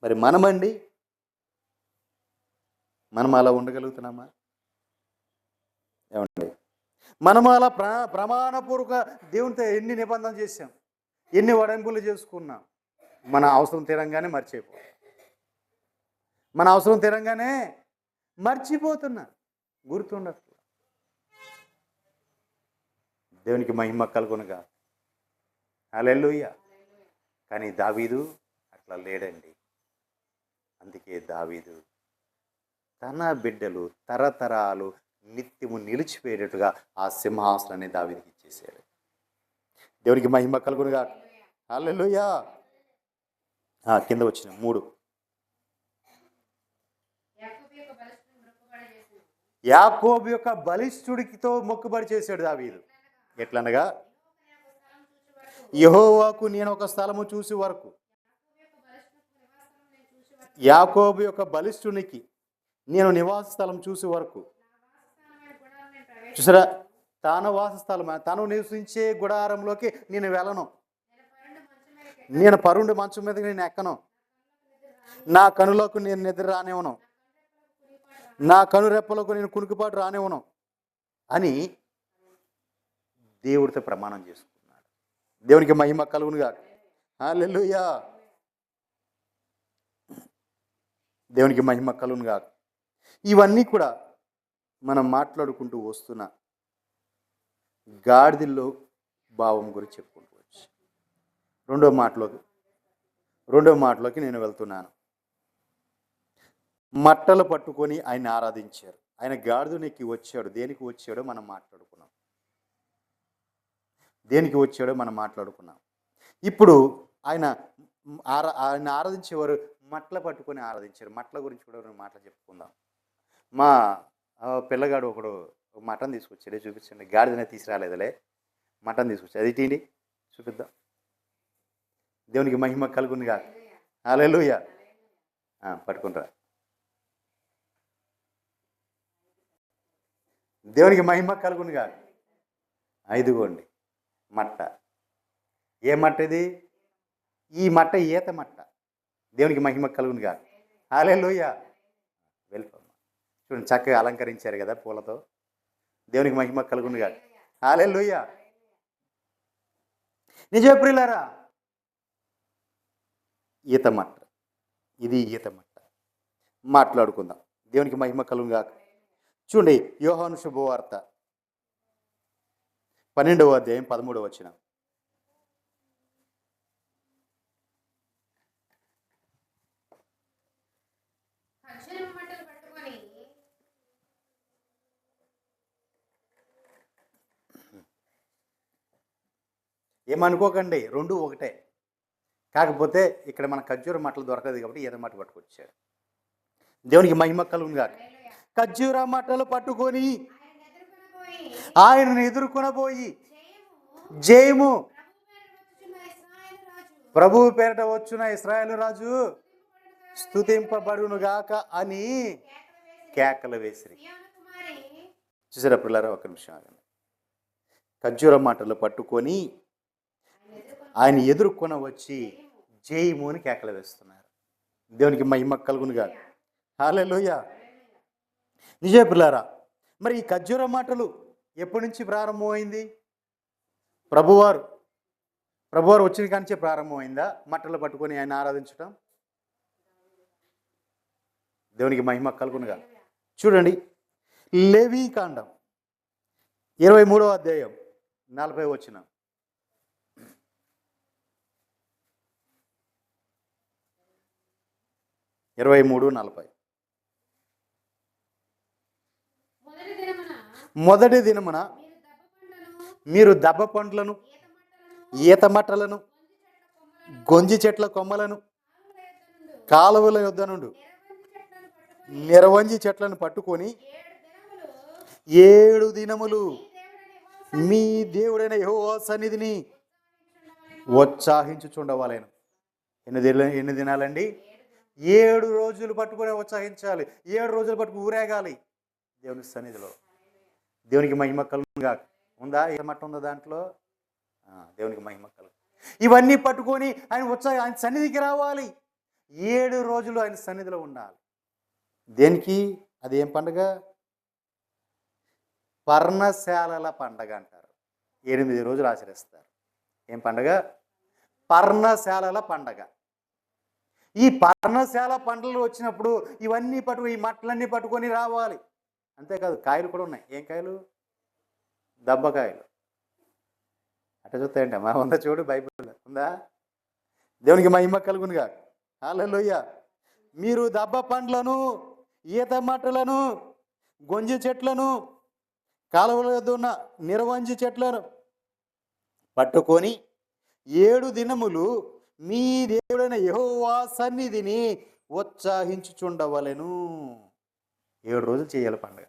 మరి మనమండి, మనం అలా ఉండగలుగుతున్నామా? ఏమండి, మనం అలా ప్రమాణపూర్వక దేవునితో ఎన్ని నిబంధనలు చేశాం, ఎన్ని వడంపులు చేసుకున్నాం. మన అవసరం తీరంగానే మర్చిపోతాం. మన అవసరం తీరంగానే మర్చిపోతున్నా, గుర్తుండట్లేదు. దేవునికి మహిమ కలుగునుగా. హల్లెలూయా. కానీ దావీదు అట్లా లేడండి. అందుకే దావీదు తన బిడ్డలు తరతరాలు నిత్యము నిలిచిపోయేటట్టుగా ఆ సింహాసనాన్ని దావీదుకి ఇచ్చేసాడు. దేవునికి మహిమ కలుగునుగా. హల్లెలూయా. కింద వచ్చిన 3. యాకోబు యొక్క బలిష్ఠుడికితో మొక్కుబడి చేశాడు దావీదు. ఎట్లనగా, యెహోవాకు నేను ఒక స్థలము చూసి వరకు, యాకోబు యొక్క బలిష్ఠునికి నేను నివాస స్థలం చూసి వరకు. చూసారా, తాను వాసస్థలం, తను నివసించే గుడారంలోకి నేను వెళ్ళను. నేను పరుండు మంచం మీదకి నేను ఎక్కను. నా కనులకు నేను నిద్ర రానివ్వను. నా కనురెప్పలకు నేను కునుకుపాటు రానివ్వను అని దేవుడితో ప్రమాణం చేసుకున్నాడు. దేవునికి మహిమ కలుగునుగా. హల్లెలూయా. దేవునికి మహిమ కలుగునుగా. ఇవన్నీ కూడా మనం మాట్లాడుకుంటూ వస్తున్న గాడిదల్లో భావం గురించి చెప్పుకుంటూ వచ్చి రెండో మాటలోకి నేను వెళ్తున్నాను. మట్టలు పట్టుకొని ఆయన ఆరాధించారు. ఆయన గాడిదనెక్కి వచ్చాడు. దేనికి వచ్చాడో మనం మాట్లాడుకున్నాం. ఇప్పుడు ఆయన ఆరాధించేవారు మట్టలు పట్టుకొని ఆరాధించారు. మట్టల గురించి కూడా రెండు మాటలు చెప్పుకుందాం. మా పిల్లగాడు ఒకడు మటన్ తీసుకొచ్చాడు. చూపించండి. గాడిదనే తీసుకురాలేదులే, మటన్ తీసుకొచ్చాడు. అది తీయండి, చూపిద్దాం. దేవునికి మహిమ కలుగునుగా. హల్లెలూయా. పట్టుకుంటారా? దేవునికి మహిమ కలుగునుగా. ఇదిగోండి మట్ట. ఏ మట్ట ఇది? ఈ మట్ట ఈత మట్ట. దేవునికి మహిమ కలుగునుగా. హల్లెలూయా. వెళ్ళిపోమ్మా. చూడండి, చక్కగా అలంకరించారు కదా పూలతో. దేవునికి మహిమ కలుగునుగా. హల్లెలూయా. నిజమే ప్రియులారా, ఈత మట్ట. ఇది ఈత మట్ట. మాట్లాడుకుందాం. దేవునికి మహిమ కలుగునుగా. చూడండి, యోహాను శుభవార్త 12వ అధ్యాయం 13వ వచనం. ఏమనుకోకండి, రెండు ఒకటే. కాకపోతే ఇక్కడ మన ఖర్జూర మట్టలు దొరకదు కాబట్టి ఈత మట్ట పట్టుకొచ్చాడు. దేవునికి మహిమ కలుగునుగా. ఖర్జూర మట్టలు పట్టుకొని ఆయనను ఎదుర్కొనబోయి, జయము ప్రభువు పేరట వచ్చున ఇశ్రాయేలు రాజు స్తుతింపబడునుగాక అని కేకలు వేసిరి. చూసారా పిల్లరా, ఒక నిమిషం ఆగండి. ఖర్జూర మాటలు పట్టుకొని ఆయన ఎదుర్కొన వచ్చి జయము అని కేకలు వేస్తున్నారు. దేవునికి మహిమ కలుగునుగా. హల్లెలూయా. నిజమే పిల్లారా, మరి ఈ ఖర్జూర మాటలు ఎప్పటి నుంచి ప్రారంభమైంది? ప్రభువారు వచ్చిన కానించే ప్రారంభమైందా మట్టలు పట్టుకొని ఆయన ఆరాధించటం? దేవునికి మహిమ కలుగునుగా. చూడండి, లేవీకాండం 23వ అధ్యాయం 40వ వచనం. మొదటి దినమున మీరు దబ్బ పండ్లను, ఈత మట్టలను, గొంజి చెట్ల కొమ్మలను, కాలువల యొద్ద నుండి నిరవంజి చెట్లను పట్టుకొని 7 దినములు మీ దేవుడైన యెహోవా సన్నిధిని ఉత్సాహించుచుండవాలెను. ఎన్ని దినాలండి? 7 రోజులు పట్టుకునే ఉత్సాహించాలి. 7 రోజులు పట్టుకు ఊరేగాలి దేవుని సన్నిధిలో. దేవునికి మహిమ కలుగునుగా. ఉందా? ఏ మట్ట ఉందా దాంట్లో? దేవునికి మహిమ కలుగు. ఇవన్నీ పట్టుకొని ఆయన సన్నిధికి రావాలి. 7 రోజులు ఆయన సన్నిధిలో ఉండాలి. దేనికి? అది ఏం పండుగ? పర్ణశాలల పండగ అంటారు. 8 రోజులు ఆచరిస్తారు. ఏం పండగ? పర్ణశాలల పండగ. ఈ పర్ణశాల పంటలు వచ్చినప్పుడు ఇవన్నీ ఈ మట్టలన్నీ పట్టుకొని రావాలి. అంతేకాదు, కాయలు కూడా ఉన్నాయి. ఏం కాయలు? దబ్బకాయలు. అట్లా చూస్తాయంటే మా ఉందా చూడు, బైబిల్ ఉందా? దేవునికి మహిమ కలుగునుగా. హల్లెలూయా. మీరు దబ్బ పండ్లను, ఈత మట్టలను, గొంజి చెట్లను, కాలువల యొద్ద ఉన్న నిరవంజి చెట్లను పట్టుకొని 7 దినములు మీ దేవుడైన యెహోవా సన్నిధిని ఉత్సాహించుచుండవలెను. 7 రోజులు చేయాలి పండుగ.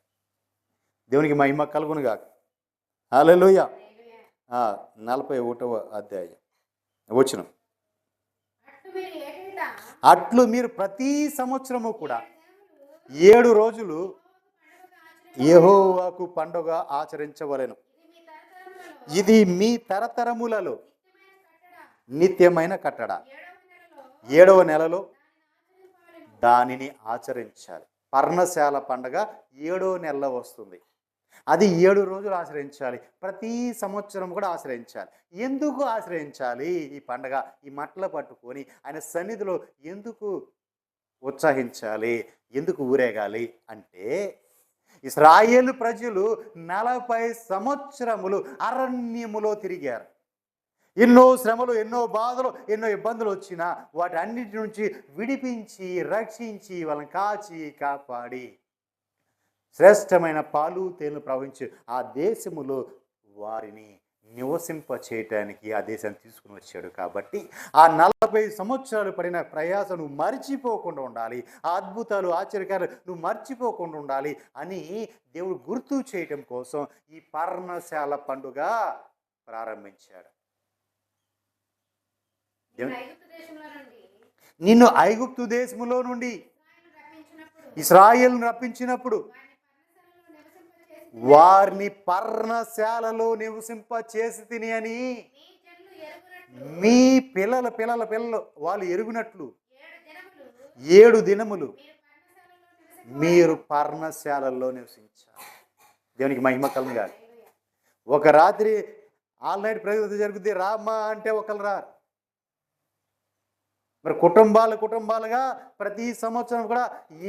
దేవునికి మహిమ కలుగును గాక. హల్లెలూయా. 41వ అధ్యాయం వచనం. అట్లు మీరు ప్రతి సంవత్సరము కూడా 7 రోజులు యెహోవాకు పండుగ ఆచరించవలెను. ఇది మీ తరతరములలో నిత్యమైన కట్టడ. 7వ నెలలో దానిని ఆచరించాలి. పర్ణశాల పండుగ 7వ నెలలో వస్తుంది. అది 7 రోజులు ఆచరించాలి. ప్రతి సంవత్సరం కూడా ఆచరించాలి. ఎందుకు ఆచరించాలి ఈ పండుగ? ఈ మట్టలు పట్టుకొని ఆయన సన్నిధిలో ఎందుకు ఉత్సాహించాలి, ఎందుకు ఊరేగాలి అంటే, ఇశ్రాయేలు ప్రజలు 40 సంవత్సరములు అరణ్యములో తిరిగారు. ఎన్నో శ్రమలు, ఎన్నో బాధలు, ఎన్నో ఇబ్బందులు వచ్చినా వాటి అన్నిటి నుంచి విడిపించి, రక్షించి, వాళ్ళని కాచి కాపాడి శ్రేష్టమైన పాలు తేనెలు ప్రవహించి ఆ దేశములో వారిని నివసింప చేయటానికి ఆ దేశాన్ని తీసుకుని వచ్చాడు. కాబట్టి ఆ 40 సంవత్సరాలు పడిన ప్రయాసం నువ్వు మర్చిపోకుండా ఉండాలి. ఆ అద్భుతాలు, ఆశ్చర్యకాలు నువ్వు మర్చిపోకుండా ఉండాలి అని దేవుడు గుర్తు చేయటం కోసం ఈ పర్ణశాల పండుగ ప్రారంభించాడు. నిన్ను ఐగుప్తు దేశములో నుండి ఇశ్రాయేలును రప్పించినప్పుడు వారిని పర్ణశాలలో నివసింప చేసి తిని అని మీ పిల్లలు వాళ్ళు ఎరుగునట్లు 7 దినములు మీరు పర్ణశాలలో నివసించాలి. దేవునికి మహిమ కలుగుగాక. ఒక రాత్రి ఆల్ నైట్ ప్రయోజనం జరుగుద్ది, రామ్మా అంటే ఒకరు రారు. మరి కుటుంబాలుగా ప్రతి సంవత్సరం కూడా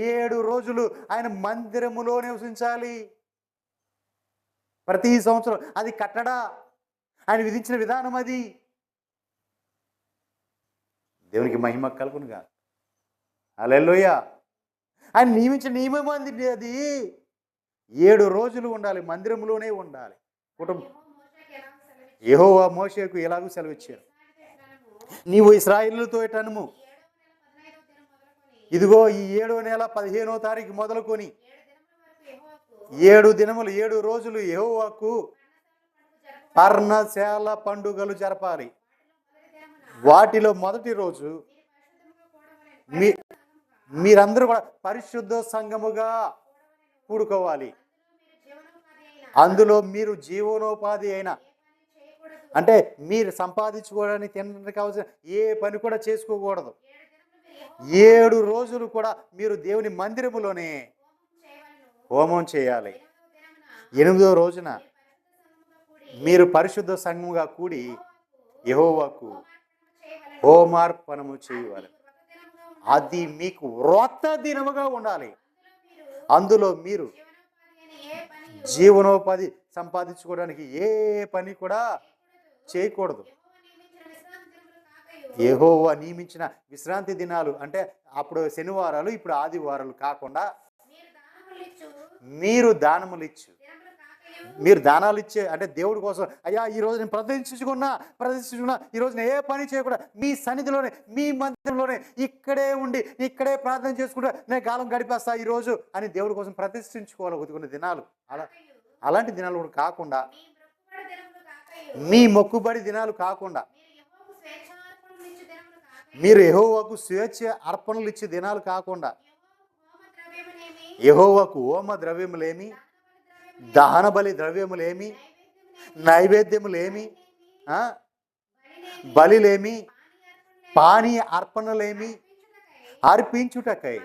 7 రోజులు ఆయన మందిరములో నివసించాలి. ప్రతి సంవత్సరం అది కట్టడా, ఆయన విధించిన విధానం అది. దేవునికి మహిమ కలుగునుగా. హల్లెలూయా. ఆయన నియమించిన నియమం అది 7 రోజులు ఉండాలి, మందిరంలోనే ఉండాలి. యెహోవా మోషేకు ఎలాగూ సెలవిచ్చారు, నీవు ఇశ్రాయేలుతో ఎటనుము, ఇదిగో ఈ 7వ నెల 15వ తారీఖు మొదలుకొని 7 దినములు 7 రోజులు యెహోవాకు పర్ణశాల పండుగలు జరపాలి. వాటిలో మొదటి రోజు మీరందరూ కూడా పరిశుద్ధ సంఘముగా కూడుకోవాలి. అందులో మీరు జీవనోపాధి అయిన, అంటే మీరు సంపాదించుకోవడానికి తినడానికి కావాల్సిన ఏ పని కూడా చేసుకోకూడదు. 7 రోజులు కూడా మీరు దేవుని మందిరములోనే హోమం చేయాలి. 8వ రోజున మీరు పరిశుద్ధ సంఘముగా కూడి యెహోవాకు హోమార్పణము చేయాలి. అది మీకు వ్రత దినముగా ఉండాలి. అందులో మీరు జీవనోపాధి సంపాదించుకోవడానికి ఏ పని కూడా చేయకూడదు. యెహోవా నియమించిన విశ్రాంతి దినాలు, అంటే అప్పుడు శనివారాలు, ఇప్పుడు ఆదివారాలు కాకుండా మీరు దానములు ఇచ్చే, అంటే దేవుడి కోసం, అయ్యా ఈరోజు నేను ప్రదర్శించుకున్నా ఈరోజు నేను ఏ పని చేయకుండా మీ సన్నిధిలోనే, మీ మందిరంలోనే ఇక్కడే ప్రార్థన చేసుకుంటా నేను కాలం గడిపేస్తా ఈరోజు అని దేవుడి కోసం ప్రతిష్ఠించుకోవాలి కొన్ని దినాలు. అలాంటి దినాలు కూడా కాకుండా, మీ మొక్కుబడి దినాలు కాకుండా, మీరు యెహోవాకు స్వేచ్ఛ అర్పణలు ఇచ్చే దినాలు కాకుండా, యెహోవాకు హోమ ద్రవ్యములేమి, దహన బలి ద్రవ్యములేమి, నైవేద్యములేమి, బలిలేమి పానీ అర్పణలేమి అర్పించుటకై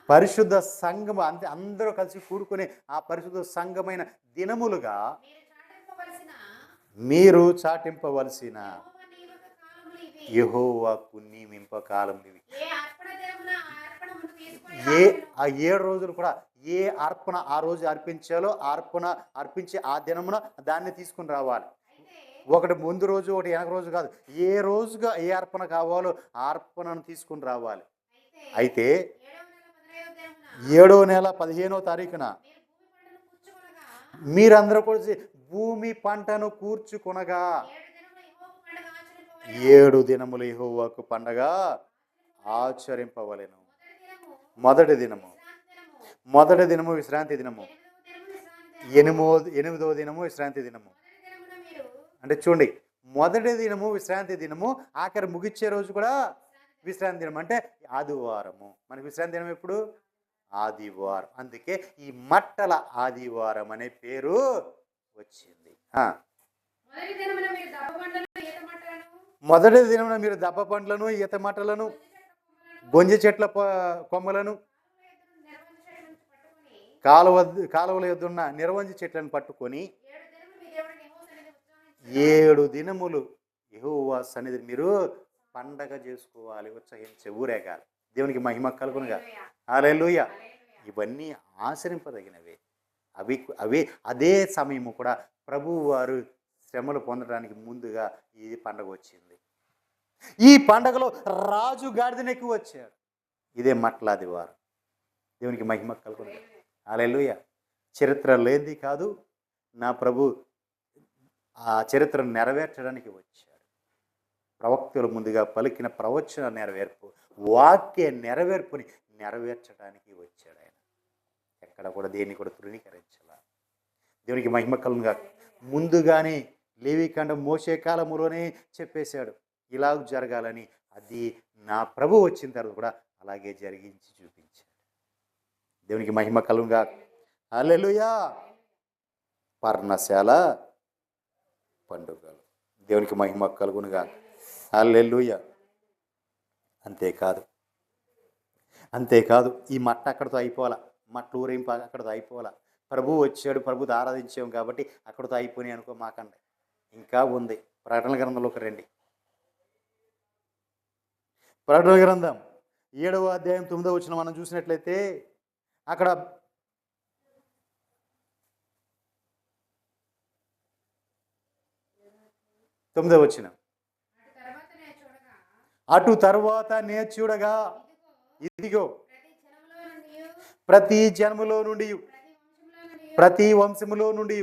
పరిశుద్ధ సంఘం అంటే అందరూ కలిసి కూడుకునే ఆ పరిశుద్ధ సంఘమైన దినములుగా మీరు చాటింపవలసిన యెహోవాకు నియమింప కాలములు ఇవి. ఆ 7 రోజులు కూడా ఏ అర్పణ ఆ రోజు అర్పించాలో అర్పించి ఆ దినమున దాన్ని తీసుకుని రావాలి. ఒకటి ముందు రోజు ఒకటి వెనక రోజు కాదు, ఏ రోజుగా ఏ అర్పణ కావాలో ఆ అర్పణను తీసుకుని రావాలి. అయితే 7వ నెల 15వ తారీఖున మీరందరూ కూడా భూమి పంటను కూర్చుకొనగా 7 దినములు యెహోవాకు పండగ ఆచరింపవలెను. మొదటి దినము విశ్రాంతి దినము, 8వ దినము విశ్రాంతి దినము. అంటే చూడండి, మొదటి దినము విశ్రాంతి దినము, ఆఖరి ముగిచ్చే రోజు కూడా విశ్రాంతి దినం అంటే ఆదివారము. మనకి విశ్రాంతి దినం ఎప్పుడు? ఆదివారం. అందుకే ఈ మట్టల ఆదివారం అనే పేరు వచ్చింది. మొదటి దినమున మీరు దబ్బ పండ్లను, ఈత మట్టలను, గొంజి చెట్ల కొమ్మలను, కాలువల యొద్దున్న నిర్వంజి చెట్లను పట్టుకొని 7 దినములు యెహోవా సన్నిధిని మీరు పండగ చేసుకోవాలి, ఉత్సహించే ఊరేగాలి. దేవునికి మహిమ కలుగునుగా. హల్లెలూయా. ఇవన్నీ ఆచరింపదగినవే. అవి అదే సమయము కూడా ప్రభువు వారు శ్రమలు పొందడానికి ముందుగా ఈ పండగ వచ్చింది. ఈ పండగలో రాజు గాడిదనెక్కి వచ్చాడు. ఇదే మట్లాది వారు. దేవునికి మహిమ కలుగునుగా. హల్లెలూయా. చరిత్ర లేనిది కాదు, నా ప్రభు ఆ చరిత్రను నెరవేర్చడానికి వచ్చాడు. ప్రవక్తలు ముందుగా పలికిన ప్రవచన నెరవేర్పు, వాక్య నెరవేర్పుని నెరవేర్చడానికి వచ్చాడు ఆయన. ఎక్కడ కూడా దేన్ని కూడా తృణీకరించాల. దేవునికి మహిమ కలుగునుగా. ముందుగానే లేవికాండం మోసే కాలములోనే చెప్పేశాడు ఇలా జరగాలని. అది నా ప్రభు వచ్చిన తర్వాత కూడా అలాగే జరిగించి చూపించాడు. దేవునికి మహిమ కలుగునుగా. హల్లెలూయా. పర్ణశాల పండుగలు. దేవునికి మహిమ కలుగునుగా. హల్లెలూయా. అంతేకాదు ఈ మట్ట అక్కడితో అయిపోవాలా, మట్ల ఊరేంపు అక్కడితో అయిపోవాలా. ప్రభు వచ్చాడు, ప్రభుతో ఆరాధించాం కాబట్టి అక్కడితో అయిపోయి అనుకో మాకండి. ఇంకా ఉంది. ప్రకటన గ్రంథంలోకి రండి. ప్రకటన గ్రంథం 7వ అధ్యాయం 9వ వచనం మనం చూసినట్లయితే అక్కడ తొమ్మిదవ వచనం, అటు తర్వాత నే చూడగా ఇదిగో ప్రతి జన్మలో నుండి, ప్రతి వంశములో నుండి,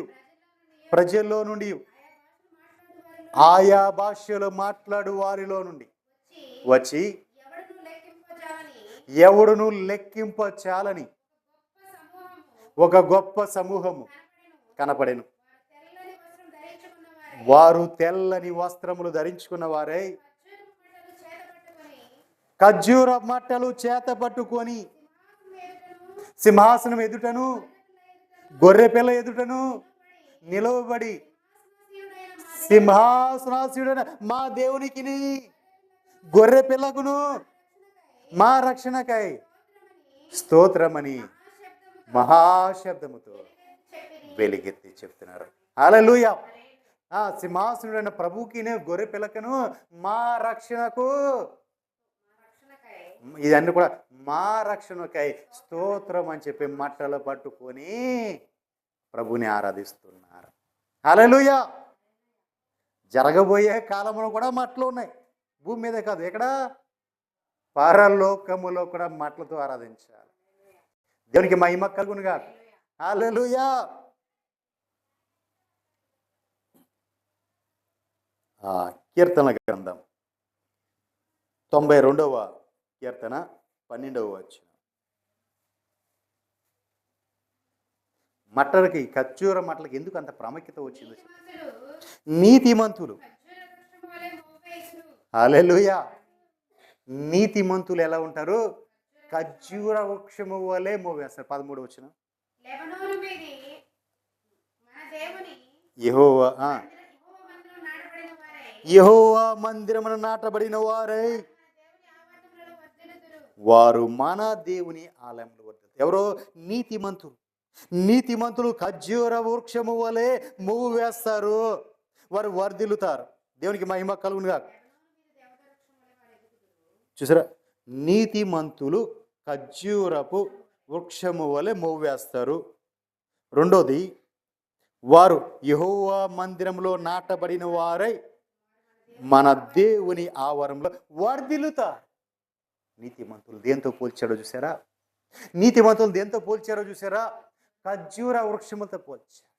ప్రజల్లో నుండి, ఆయా భాషలు మాట్లాడు వారిలో నుండి వచ్చి ఎవడును లెక్కింపచాలని ఒక గొప్ప సమూహము కనపడెను. వారు తెల్లని వస్త్రములు ధరించుకున్న వారై ఖర్జూర మట్టలు చేత పట్టుకొని సింహాసనం ఎదుటను గొర్రెపిల్ల ఎదుటను నిలవబడి సింహాసనాసీనుడైన మా దేవునికి గొర్రె పిల్లకును మా రక్షణకై స్తోత్రమని మహాశబ్దముతో వెలిగెత్తి చెప్తున్నారు. హల్లెలూయా. సింహాసనుడైన ప్రభువుకి గొర్రె పిల్లకను మా రక్షణకు, ఇదన్నీ కూడా మా రక్షణకై స్తోత్రం అని చెప్పి మట్టలు పట్టుకొని ప్రభుని ఆరాధిస్తున్నారు. హల్లెలూయా. జరగబోయే కాలంలో కూడా మట్టలు ఉన్నాయి. భూమి మీదే కాదు, ఎక్కడ పరలోకములో కూడా మట్టలతో ఆరాధించాలి. దేవునికి మహిమ కలుగునుగా. హల్లెలూయా. కీర్తన గ్రంథం 92వ కీర్తన 12వ వచనం. మట్టలకి, ఖర్జూర మట్టలకి ఎందుకు అంత ప్రాముఖ్యత వచ్చిందో నీతిమంతులు. హల్లెలూయా. నీతిమంతులు ఎలా ఉంటారు? ఖర్జూర వృక్షము వలె మోవేస్తారు. 13వ వచనం, యెహోవా యెహోవా మందిరమున నాటబడిన వారై వారు మన దేవుని ఆలయంలో వర్ధిల్లుతారు. ఎవరో నీతిమంతులు. నీతిమంతులు ఖర్జూర వృక్షము వలె మువ్వు వేస్తారు, వారు వర్ధిల్లుతారు. దేవునికి మహిమ కలుగునుగా. చూసారా, నీతిమంతులు ఖర్జూరపు వృక్షము వలె మువ్వు వేస్తారు. రెండోది, వారు యెహోవా మందిరంలో నాటబడిన వారై మన దేవుని ఆవరణలో వర్ధిల్లుతారు. నీతిమంతులు దేంతో పోల్చాడో చూసారా? నీతిమంతులు దేంతో పోల్చారో చూసారా? ఖర్జూర వృక్షములతో పోల్చారు.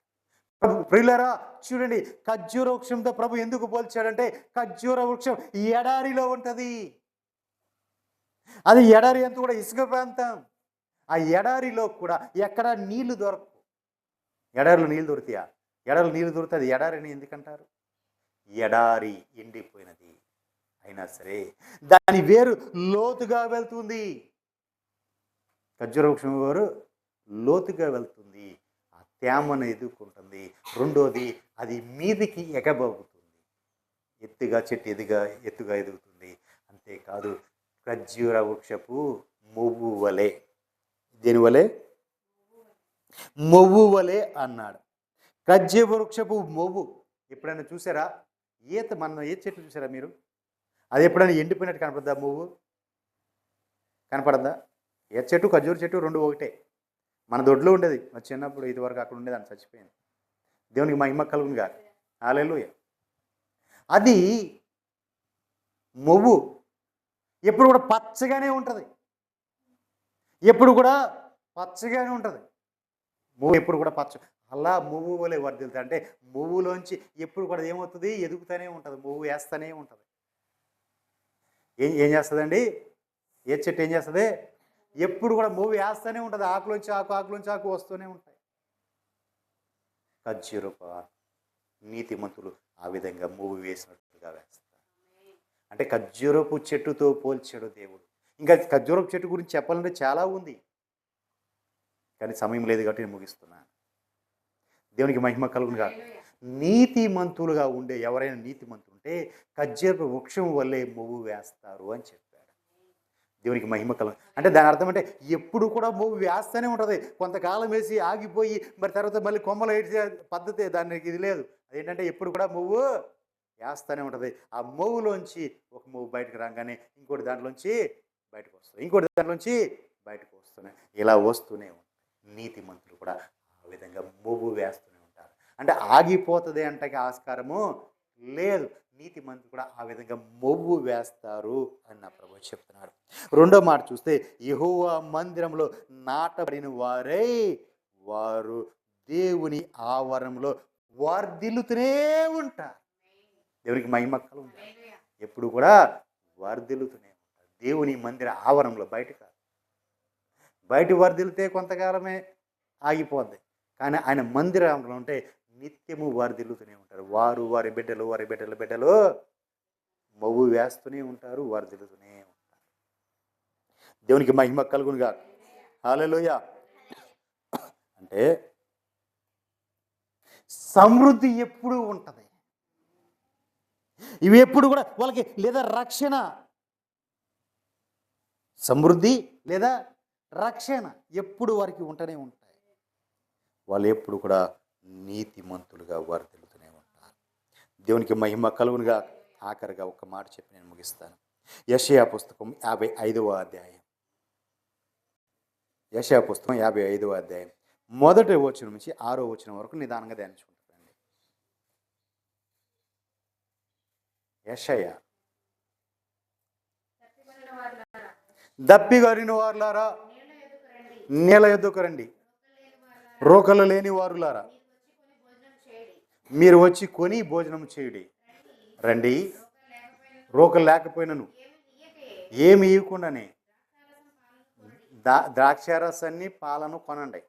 ప్రభు ప్రియులారా చూడండి, ఖర్జూర వృక్షంతో ప్రభు ఎందుకు పోల్చాడంటే, ఖర్జూర వృక్షం ఎడారిలో ఉంటుంది. అది ఎడారి అంతా కూడా ఇసుక ప్రాంతం. ఆ ఎడారిలో కూడా ఎక్కడ నీళ్లు దొరకవు. ఎడారిలో నీళ్ళు దొరుకుతాయా? ఎడారిలో నీళ్ళు దొరుకుతుంది. ఎడారిని ఎందుకంటారు? ఎడారి ఎండిపోయినది అయినా సరే దాని వేరు లోతుగా వెళ్తుంది. ఖర్జూర వృక్షం వేరు లోతుగా వెళ్తుంది, ఆ తేమను ఎదుర్కొంటుంది. రెండోది, అది మీదికి ఎగబోగుతుంది. ఎత్తుగా చెట్టు ఎత్తుగా ఎదుగుతుంది. అంతేకాదు, ఖర్జూర వృక్షపు మొవ్వు వలె. దేని వలె? మొవ్వు వలె అన్నాడు. ఖర్జూర వృక్షపు మొవ్వు ఎప్పుడైనా చూసారా? మన ఏ చెట్లు చూసారా మీరు? అది ఎప్పుడైనా ఎండిపోయినట్టు కనపడదా? మొవ్వు కనపడదా? ఏ చెట్టు, ఖర్జూర చెట్టు రెండు ఒకటే. మన దొడ్లో ఉండేది, మన చిన్నప్పుడు ఇదివరకు అక్కడ ఉండేది, అని చచ్చిపోయింది. దేవునికి మహిమ కలుగునుగా. హల్లెలూయా. అది మొవ్వు ఎప్పుడు కూడా పచ్చగానే ఉంటుంది. ఎప్పుడు కూడా పచ్చగానే ఉంటుంది. మొవ్వు ఎప్పుడు కూడా పచ్చ. అలా మొవ్వు వలె వర్ధిల్లుతుంది. అంటే మొవ్వులోంచి ఎప్పుడు కూడా ఏమవుతుంది? ఎదుగుతూనే ఉంటుంది. మొవ్వు వేస్తూనే ఉంటుంది. ఏం చేస్తుందండి? ఏ చెట్టు ఏం చేస్తుంది? ఎప్పుడు కూడా మొవ్వు వేస్తూనే ఉంటుంది. ఆకులోంచి ఆకు, ఆకులోంచి ఆకు వస్తూనే ఉంటాయి. ఖర్జూరపు నీతిమంతులు ఆ విధంగా మొవ్వు వేసినట్టుగా వేస్తారు. అంటే ఖర్జూరపు చెట్టుతో పోల్చాడు దేవుడు. ఇంకా ఖర్జూరపు చెట్టు గురించి చెప్పాలంటే చాలా ఉంది, కానీ సమయం లేదు కాబట్టి నేను ముగిస్తున్నాను. దేవునికి మహిమ కలుగునుగా. నీతిమంతులుగా ఉండే ఎవరైనా నీతిమంతులు ఉంటే ఖర్జూరపు వృక్షం వల్లే మొవ్వు వేస్తారు అని చెప్పాడు. దేవునికి మహిమ కలుగు. అంటే దాని అర్థం అంటే ఎప్పుడు కూడా మొవ్వు వేస్తూనే ఉంటుంది. కొంతకాలం వేసి ఆగిపోయి మరి తర్వాత మళ్ళీ కొమ్మలు వేసే పద్ధతి దానికి ఇది లేదు. అదేంటంటే ఎప్పుడు కూడా మొవ్వు వేస్తూనే ఉంటుంది. ఆ మొవ్వులోంచి ఒక మొవ్వు బయటకు రాగానే ఇంకోటి దాంట్లోంచి బయటకు వస్తుంది, ఇంకోటి దాంట్లోంచి బయటకు వస్తున్నాయి. ఇలా వస్తూనే ఉంటాయి. నీతిమంతులు కూడా ఆ విధంగా మొవ్వు వేస్తూనే ఉంటారు. అంటే ఆగిపోతుంది అంటే ఆస్కారము లేదు. నీతిమంతులు కూడా ఆ విధంగా మొవ్వు వేస్తారు అని నా ప్రభువు చెప్తున్నాడు. రెండో మాట చూస్తే, యెహోవా మందిరంలో నాటబడిన వారై వారు దేవుని ఆవరణలో వర్ధిల్లుతూనే ఉంటారు. దేవునికి మహిమ కలుగును. ఎప్పుడు కూడా వర్ధిల్లుతూనే ఉంటారు దేవుని మందిర ఆవరణలో. బయట కాదు. బయట వర్ధిల్లితే కొంతకాలమే ఆగిపోద్ది, కానీ ఆయన మందిరంలో ఉంటే నిత్యము వర్ధిల్లుతూనే ఉంటారు. వారు వారి బిడ్డలు బిడ్డలు మొవ్వు వేస్తూనే ఉంటారు, వర్ధిల్లుతూనే ఉంటారు. దేవునికి మహిమ కలుగునుగా. హల్లెలూయా. అంటే సమృద్ధి ఎప్పుడు ఉంటుంది. ఇవి ఎప్పుడు కూడా వాళ్ళకి లేదా రక్షణ, సమృద్ధి లేదా రక్షణ ఎప్పుడు వారికి ఉంటూనే ఉంటాయి. వాళ్ళు ఎప్పుడు కూడా నీతిమంతులుగా వర్ధిల్లుతూనే ఉంటారు. దేవునికి మహిమ కలుగునుగా. ఆఖరిగా ఒక మాట చెప్పి నేను ముగిస్తాను. యెషయా పుస్తకం 55వ అధ్యాయం. యెషయా పుస్తకం 55వ అధ్యాయం మొదటి వచనం నుంచి 6వ వచనం వరకు నిదానంగా ధ్యానించుకుంటారండి. యెషయా. దప్పిగొనిన వారులారా నీళ్ళ యొద్దకు రండి, రోకలు లేని వారులారా మీరు వచ్చి కొని భోజనం చేయుడి. రండి, రోకలు లేకపోయినను ఏమి ఇవ్వకుండానే ద్రాక్షారసాన్ని పాలను కొనండి.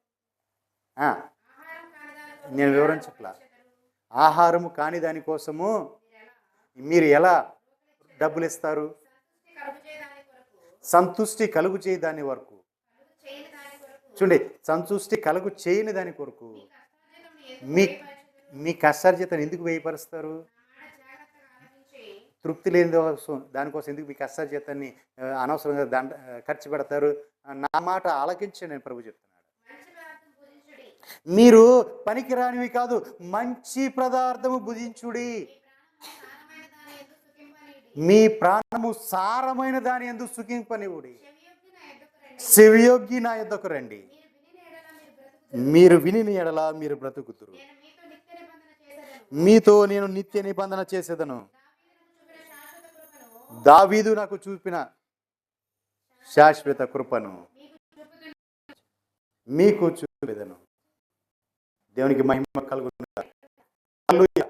నేను వివరం చెప్పలా. ఆహారము కాని దానికోసము మీరు ఎలా డబ్బులు ఇస్తారు? సంతుష్టి కలుగు చేయి దాని వరకు. చూడండి, సంతుష్టి కలుగు చేయని దాని కొరకు మీ కష్టార్జితాన్ని ఎందుకు వేయపరుస్తారు? తృప్తి లేని దానికోసం ఎందుకు మీ కష్టార్జితాన్ని అనవసరంగా ఖర్చు పెడతారు? నా మాట ఆలకించండి నేను ప్రభు చెప్తున్నాడు. మీరు పనికిరానివి కాదు, మంచి పదార్థము భుజించుడి. మీ ప్రాణము సారమైన దాని యందు సుఖింపనివుడి. చెవియొగ్గి నా యొద్దకు రండి, మీరు విని ఎడల మీరు బ్రతుకుతురు. మీతో నేను నిత్య నిబంధన చేసేదను. దావీదు నాకు చూపిన శాశ్వత కృపను మీకు చూపెదను. దేవునికి మహిమ కలుగును గాక. హల్లెలూయా,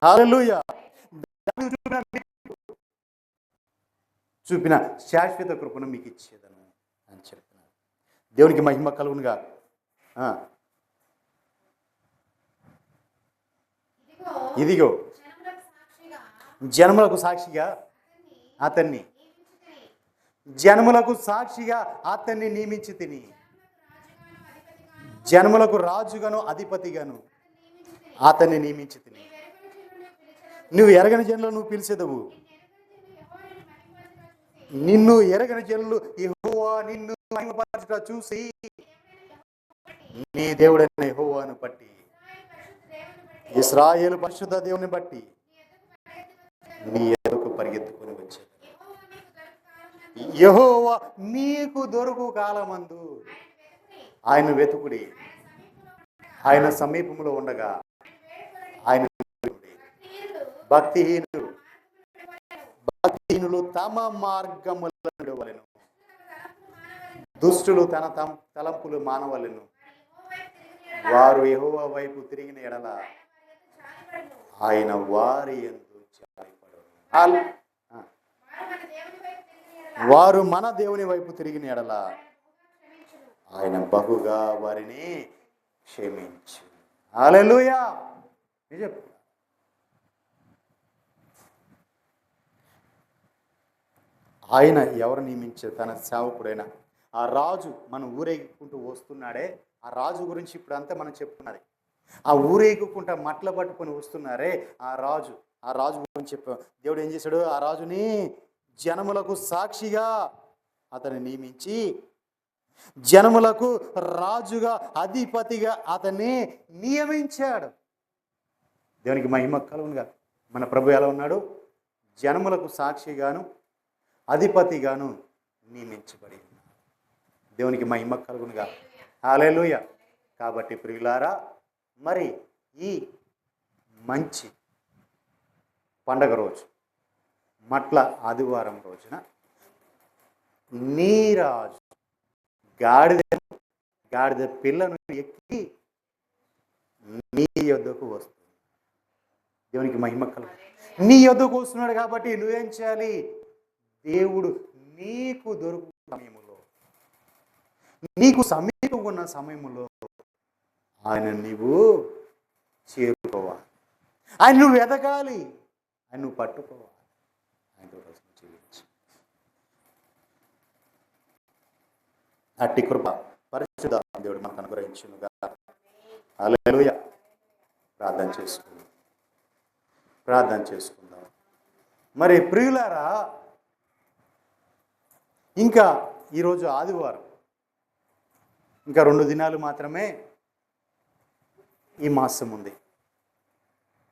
హల్లెలూయా. చూపిన శాశ్వత కృపను మీకు ఇచ్చేదను అని చెప్తున్నాను. దేవునికి మహిమ కలుగునుగా. ఇదిగో జనములకు సాక్షిగా అతన్ని, జనములకు సాక్షిగా అతన్ని నియమించి తిని, జనములకు రాజుగాను అధిపతిగాను అతన్ని నియమించి తిని. నువ్వు ఎరగని జనులు నువ్వు పిలిచేదవు. నిన్ను ఎరగని జనులు యెహోవా నిన్ను మహిమపరచుట చూసి నీ దేవుడైన యెహోవాను బట్టి, ఇశ్రాయేలు పరిశుద్ధ దేవుని బట్టి నీ ఎదుకు పరిగెత్తుకొని వచ్చాడు. యెహోవా నీకు దొరుకు కాలమందు ఆయన వెతుకుడి. ఆయన సమీపంలో ఉండగా ఆయన భక్తిహీనులు తమ మార్గములను విడవలెను, దుష్టులు తన తలంపులు మానవలెను. వారు యెహోవా వైపు తిరిగిన ఎడల ఆయన వారి యందు జాలిపడును. వారు మన దేవుని వైపు తిరిగిన ఎడల ఆయన బహుగా వారిని క్షమించు. హల్లెలూయా. నిజం. ఆయన ఎవరు నియమించారు? తన సేవకుడైన ఆ రాజు మన ఊరేగుకుంటూ వస్తున్నాడే, ఆ రాజు గురించి ఇప్పుడు అంతా మనం చెప్పుకున్నది. ఆ ఊరేగుకుంటా మట్ల పట్టుకొని వస్తున్నారే ఆ రాజు గురించి చెప్పాం. దేవుడు ఏం చేశాడు? ఆ రాజుని జనములకు సాక్షిగా అతన్ని నియమించి, జనములకు రాజుగా అధిపతిగా అతన్ని నియమించాడు. దేవునికి మహిమ కలుగునుగా. మన ప్రభు ఎలా ఉన్నాడు? జనములకు సాక్షిగాను అధిపతిగాను నియమించబడి. దేవునికి మహిమ కలుగునుగా. హల్లెలూయా. కాబట్టి ప్రియులారా, మరి ఈ మంచి పండగ రోజు మట్ల ఆదివారం రోజున నీ రాజు గాడిద పిల్లను ఎక్కి నీ యొద్దకు వస్తుంది. దేవునికి మహిమ కలుగు. నీ యొద్దకు వస్తున్నాడు కాబట్టి నువ్వేం చేయాలి? దేవుడు నీకు దొరుకు సమయంలో, నీకు సమీపంగా ఉన్న సమయంలో ఆయన నీవు చేరుకోవాలి. ఆయన నువ్వు ఎదగాలి, ఆయన నువ్వు పట్టుకోవాలి. ఆయనతో జీవించు. అట్టి కృప పరిశుద్ధ దేవుడు మనకు అనుగ్రహించునుగా. హల్లెలూయా. ప్రార్థన చేసుకుందాం. మరి ప్రియులారా, ఇంకా ఈరోజు ఆదివారం, ఇంకా 2 దినాలు మాత్రమే ఈ మాసం ఉంది.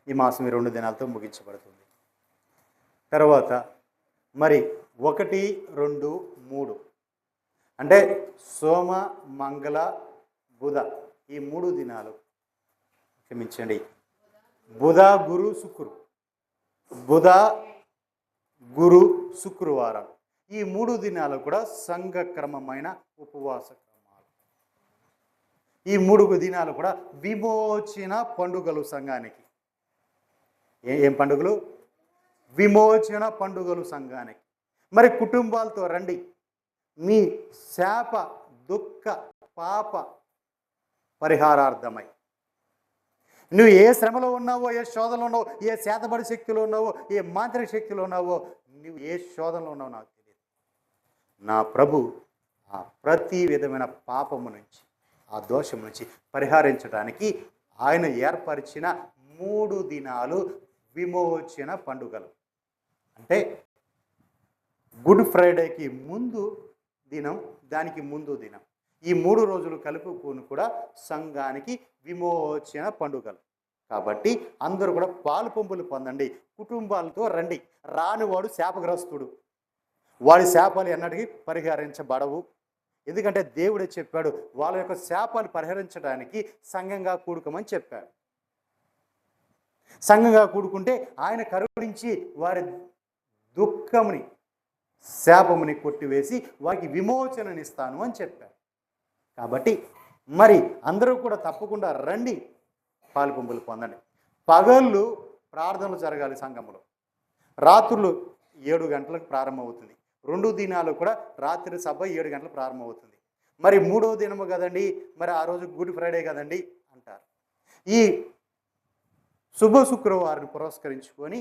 ఈ మాసం ఈ 2 దినాలతో ముగించబడుతుంది. తర్వాత మరి 1, 2, 3 అంటే సోమ, మంగళ, బుధ ఈ 3 దినాలు, క్షమించండి, బుధ, గురు, శుక్రవారం ఈ 3 దినాలు కూడా సంఘక్రమమైన ఉపవాస క్రమాలు. ఈ 3 దినాలు కూడా విమోచన పండుగలు. సంఘానికి ఏం పండుగలు? విమోచన పండుగలు సంఘానికి. మరి కుటుంబాలతో రండి. మీ శాప, దుఃఖ, పాప పరిహారార్థమై నువ్వు ఏ శ్రమలో ఉన్నావో, ఏ శోధనలో ఉన్నావో, ఏ శాతబడి శక్తిలో ఉన్నావో, ఏ మాంత్రిక శక్తిలో ఉన్నావో, నువ్వు ఏ శోధనలో ఉన్నావో నాకు తెలియదు. నా ప్రభు ఆ ప్రతి విధమైన పాపము నుంచి, ఆ దోషం నుంచి పరిహరించడానికి ఆయన ఏర్పరిచిన 3 దినాలు విమోచన పండుగలు. అంటే గుడ్ ఫ్రైడేకి ముందు దినం, దానికి ముందు దినం, ఈ 3 రోజులు కలుపుకొని కూడా సంఘానికి విమోచన పండుగలు. కాబట్టి అందరూ కూడా పాలు పంపులు పొందండి, కుటుంబాలతో రండి. రానివాడు శాపగ్రస్తుడు, వాడి శాపాలు ఎన్నటికీ పరిహరించబడవు. ఎందుకంటే దేవుడే చెప్పాడు, వాళ్ళ యొక్క శాపాలు పరిహరించడానికి సంఘంగా కూడుకోమని చెప్పాడు. సంఘంగా కూడుకుంటే ఆయన కరుణించి వారి దుఃఖముని, శాపముని కొట్టివేసి వారికి విమోచననిస్తాను అని చెప్పారు. కాబట్టి మరి అందరూ కూడా తప్పకుండా రండి, పాలు పంపులు పొందండి. పగళ్ళు ప్రార్థనలు జరగాలి సంఘంలో. రాత్రులు 7 గంటలకు ప్రారంభమవుతుంది. 2 దినాలు కూడా రాత్రి సభ 7 గంటలకు ప్రారంభమవుతుంది. మరి 3వ దినము కదండి, మరి ఆ రోజు గుడ్ ఫ్రైడే కదండి అంటారు. ఈ శుభ శుక్రవారం పురస్కరించుకొని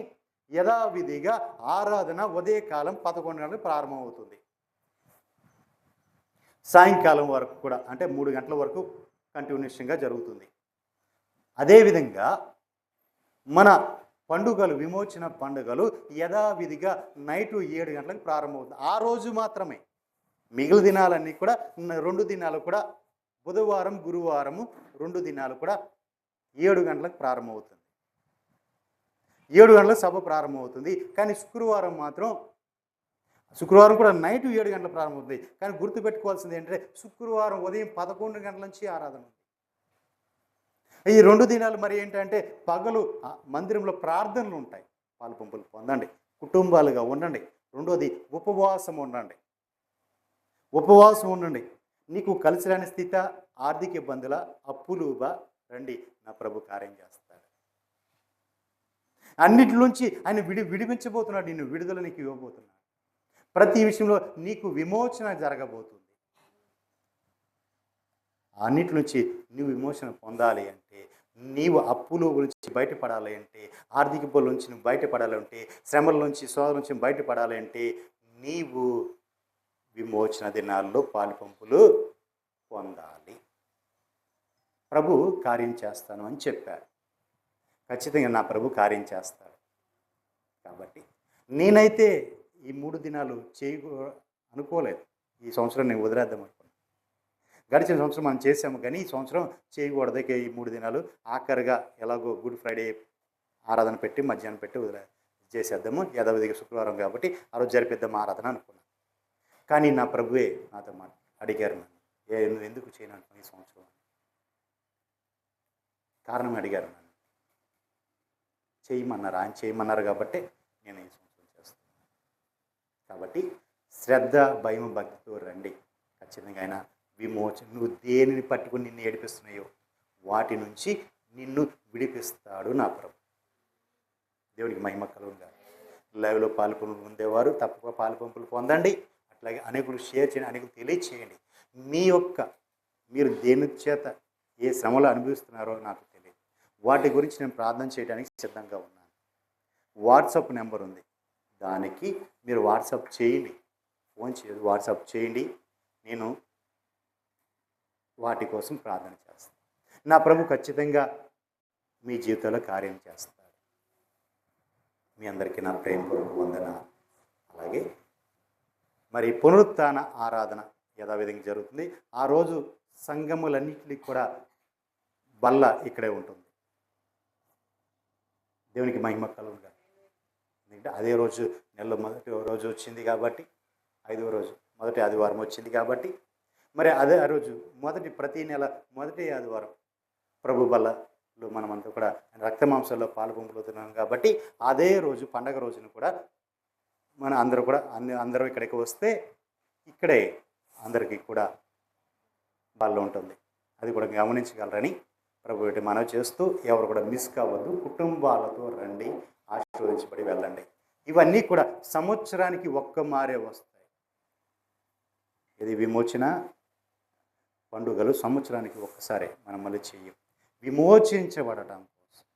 యథావిధిగా ఆరాధన ఉదయకాలం 11 గంటలకు ప్రారంభమవుతుంది. సాయంకాలం వరకు కూడా, అంటే 3 గంటల వరకు కంటిన్యూషన్గా జరుగుతుంది. అదేవిధంగా మన పండుగలు, విమోచన పండుగలు యథావిధిగా నైటు 7 గంటలకు ప్రారంభమవుతుంది. ఆ రోజు మాత్రమే. మిగిలిన దినాలన్నీ కూడా 2 దినాలు కూడా, బుధవారం గురువారము 2 దినాలు కూడా 7 గంటలకు ప్రారంభమవుతుంది. 7 గంటలకు సభ ప్రారంభమవుతుంది. కానీ శుక్రవారం కూడా నైట్ 7 గంటలకు ప్రారంభమవుతుంది. కానీ గుర్తుపెట్టుకోవాల్సింది ఏంటంటే శుక్రవారం ఉదయం 11 గంటల నుంచి ఆరాధన ఉంది. ఈ 2 దినాలు మరి ఏంటంటే పగలు మందిరంలో ప్రార్థనలు ఉంటాయి. పాలు పంపులు పొందండి, కుటుంబాలుగా ఉండండి. రెండోది ఉపవాసం ఉండండి. ఉపవాసం ఉండండి. నీకు కలిసి రాని స్థితి, ఆర్థిక ఇబ్బందుల, అప్పులు రండి, నా ప్రభు కార్యం చేస్తాడు. అన్నిటిలోంచి ఆయన విడిపించబోతున్నాడు. నిన్ను విడుదల నీకు ఇవ్వబోతున్నాడు. ప్రతి విషయంలో నీకు విమోచన జరగబోతుంది. అన్నిటి నుంచి నువ్వు విమోచన పొందాలి అంటే, నీవు అప్పుల నుంచి బయటపడాలి అంటే, ఆర్థిక ఇబ్బందుల నుంచి నువ్వు బయటపడాలి అంటే, శ్రమల నుంచి, శోధన నుంచి బయటపడాలి అంటే, నీవు విమోచన దినాల్లో పాలు పంపులు పొందాలి. ప్రభు కార్యం చేస్తాను అని చెప్పారు. ఖచ్చితంగా నా ప్రభు కార్యం చేస్తాడు. కాబట్టి నేనైతే ఈ 3 దినాలు అనుకోలేదు. ఈ సంవత్సరం నేను వదిలేద్దాం అనుకున్నాను. గడిచిన సంవత్సరం మనం చేసాము, కానీ ఈ సంవత్సరం చేయకూడదు. ఈ 3 దినాలు ఆఖరిగా ఎలాగో గుడ్ ఫ్రైడే ఆరాధన పెట్టి మధ్యాహ్నం పెట్టి చేసేద్దాము, యథావిధిగా శుక్రవారం కాబట్టి ఆ రోజు జరిపిద్దాం ఆరాధన అనుకున్నాను. కానీ నా ప్రభువే నాతో అడిగారు, నన్ను నువ్వు ఎందుకు చేయను అనుకున్నాను ఈ సంవత్సరం. కారణం అడిగారు నన్ను. చేయమన్నారు, ఆయన చేయమన్నారు కాబట్టి నేను ఈ సంవత్సరం చేస్తాను. కాబట్టి శ్రద్ధ, భయం, భక్తితో రండి. ఖచ్చితంగా ఆయన విమోచన, నువ్వు దేనిని పట్టుకుని నిన్ను ఏడిపిస్తున్నాయో వాటి నుంచి నిన్ను విడిపిస్తాడు నా ప్రభు. దేవునికి మహిమ కలుగుగా. లైవ్లో పాలు పంపులు ఉండేవారు తప్పకుండా పాలు పంపులు పొందండి. అట్లాగే అనేకులు షేర్ చేయండి, అనేకులు తెలియచేయండి. మీరు దేని చేత ఏ శ్రమలు అనుభవిస్తున్నారో నాకు తెలియదు. వాటి గురించి నేను ప్రార్థన చేయడానికి సిద్ధంగా ఉన్నాను. వాట్సాప్ నెంబర్ ఉంది, దానికి మీరు వాట్సాప్ చేయండి. ఫోన్ చేయదు, వాట్సాప్ చేయండి. నేను వాటి కోసం ప్రార్థన చేస్తాను. నా ప్రభు ఖచ్చితంగా మీ జీవితంలో కార్యం చేస్తాడు. మీ అందరికీ నా ప్రేమపూర్వక వందనాలు. అలాగే మరి పునరుత్థాన ఆరాధన యథావిధంగా జరుగుతుంది. ఆ రోజు సంఘములన్నింటికి కూడా బల్ల ఇక్కడే ఉంటుంది. దేవునికి మహిమ కలుగుగా. ఎందుకంటే అదే రోజు, నెలలో మొదటి రోజు వచ్చింది కాబట్టి, 5వ రోజు మొదటి ఆదివారం వచ్చింది కాబట్టి, మరి అదే ఆ రోజు ప్రతి నెల మొదటి ఆదివారం ప్రభు బల్లలో మనమంతా కూడా రక్తమాంసాల్లో పాలు పంపులుతున్నాం కాబట్టి, అదే రోజు పండగ రోజున కూడా అందరూ ఇక్కడికి వస్తే ఇక్కడే అందరికీ కూడా బల్ల ఉంటుంది. అది కూడా గమనించగలరని ప్రభు మనవి చేస్తూ, ఎవరు కూడా మిస్ కావద్దు. కుటుంబాలతో రండి, ఆశీర్వదించబడి వెళ్ళండి. ఇవన్నీ కూడా సంవత్సరానికి మారే వస్తాయి. ఇది విమోచన పండుగలు సంవత్సరానికి ఒక్కసారే మనం మళ్ళీ చెయ్యం. విమోచించబడటం కోసం,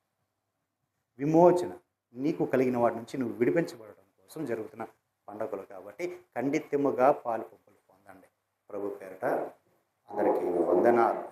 విమోచన నీకు కలిగిన వాటి నుంచి నువ్వు విడిపించబడటం కోసం జరుగుతున్న పండుగలు కాబట్టి ఖండితముగా పాలు పంపులు పొందండి. ప్రభు పేరిట అందరికీ వందనాలు.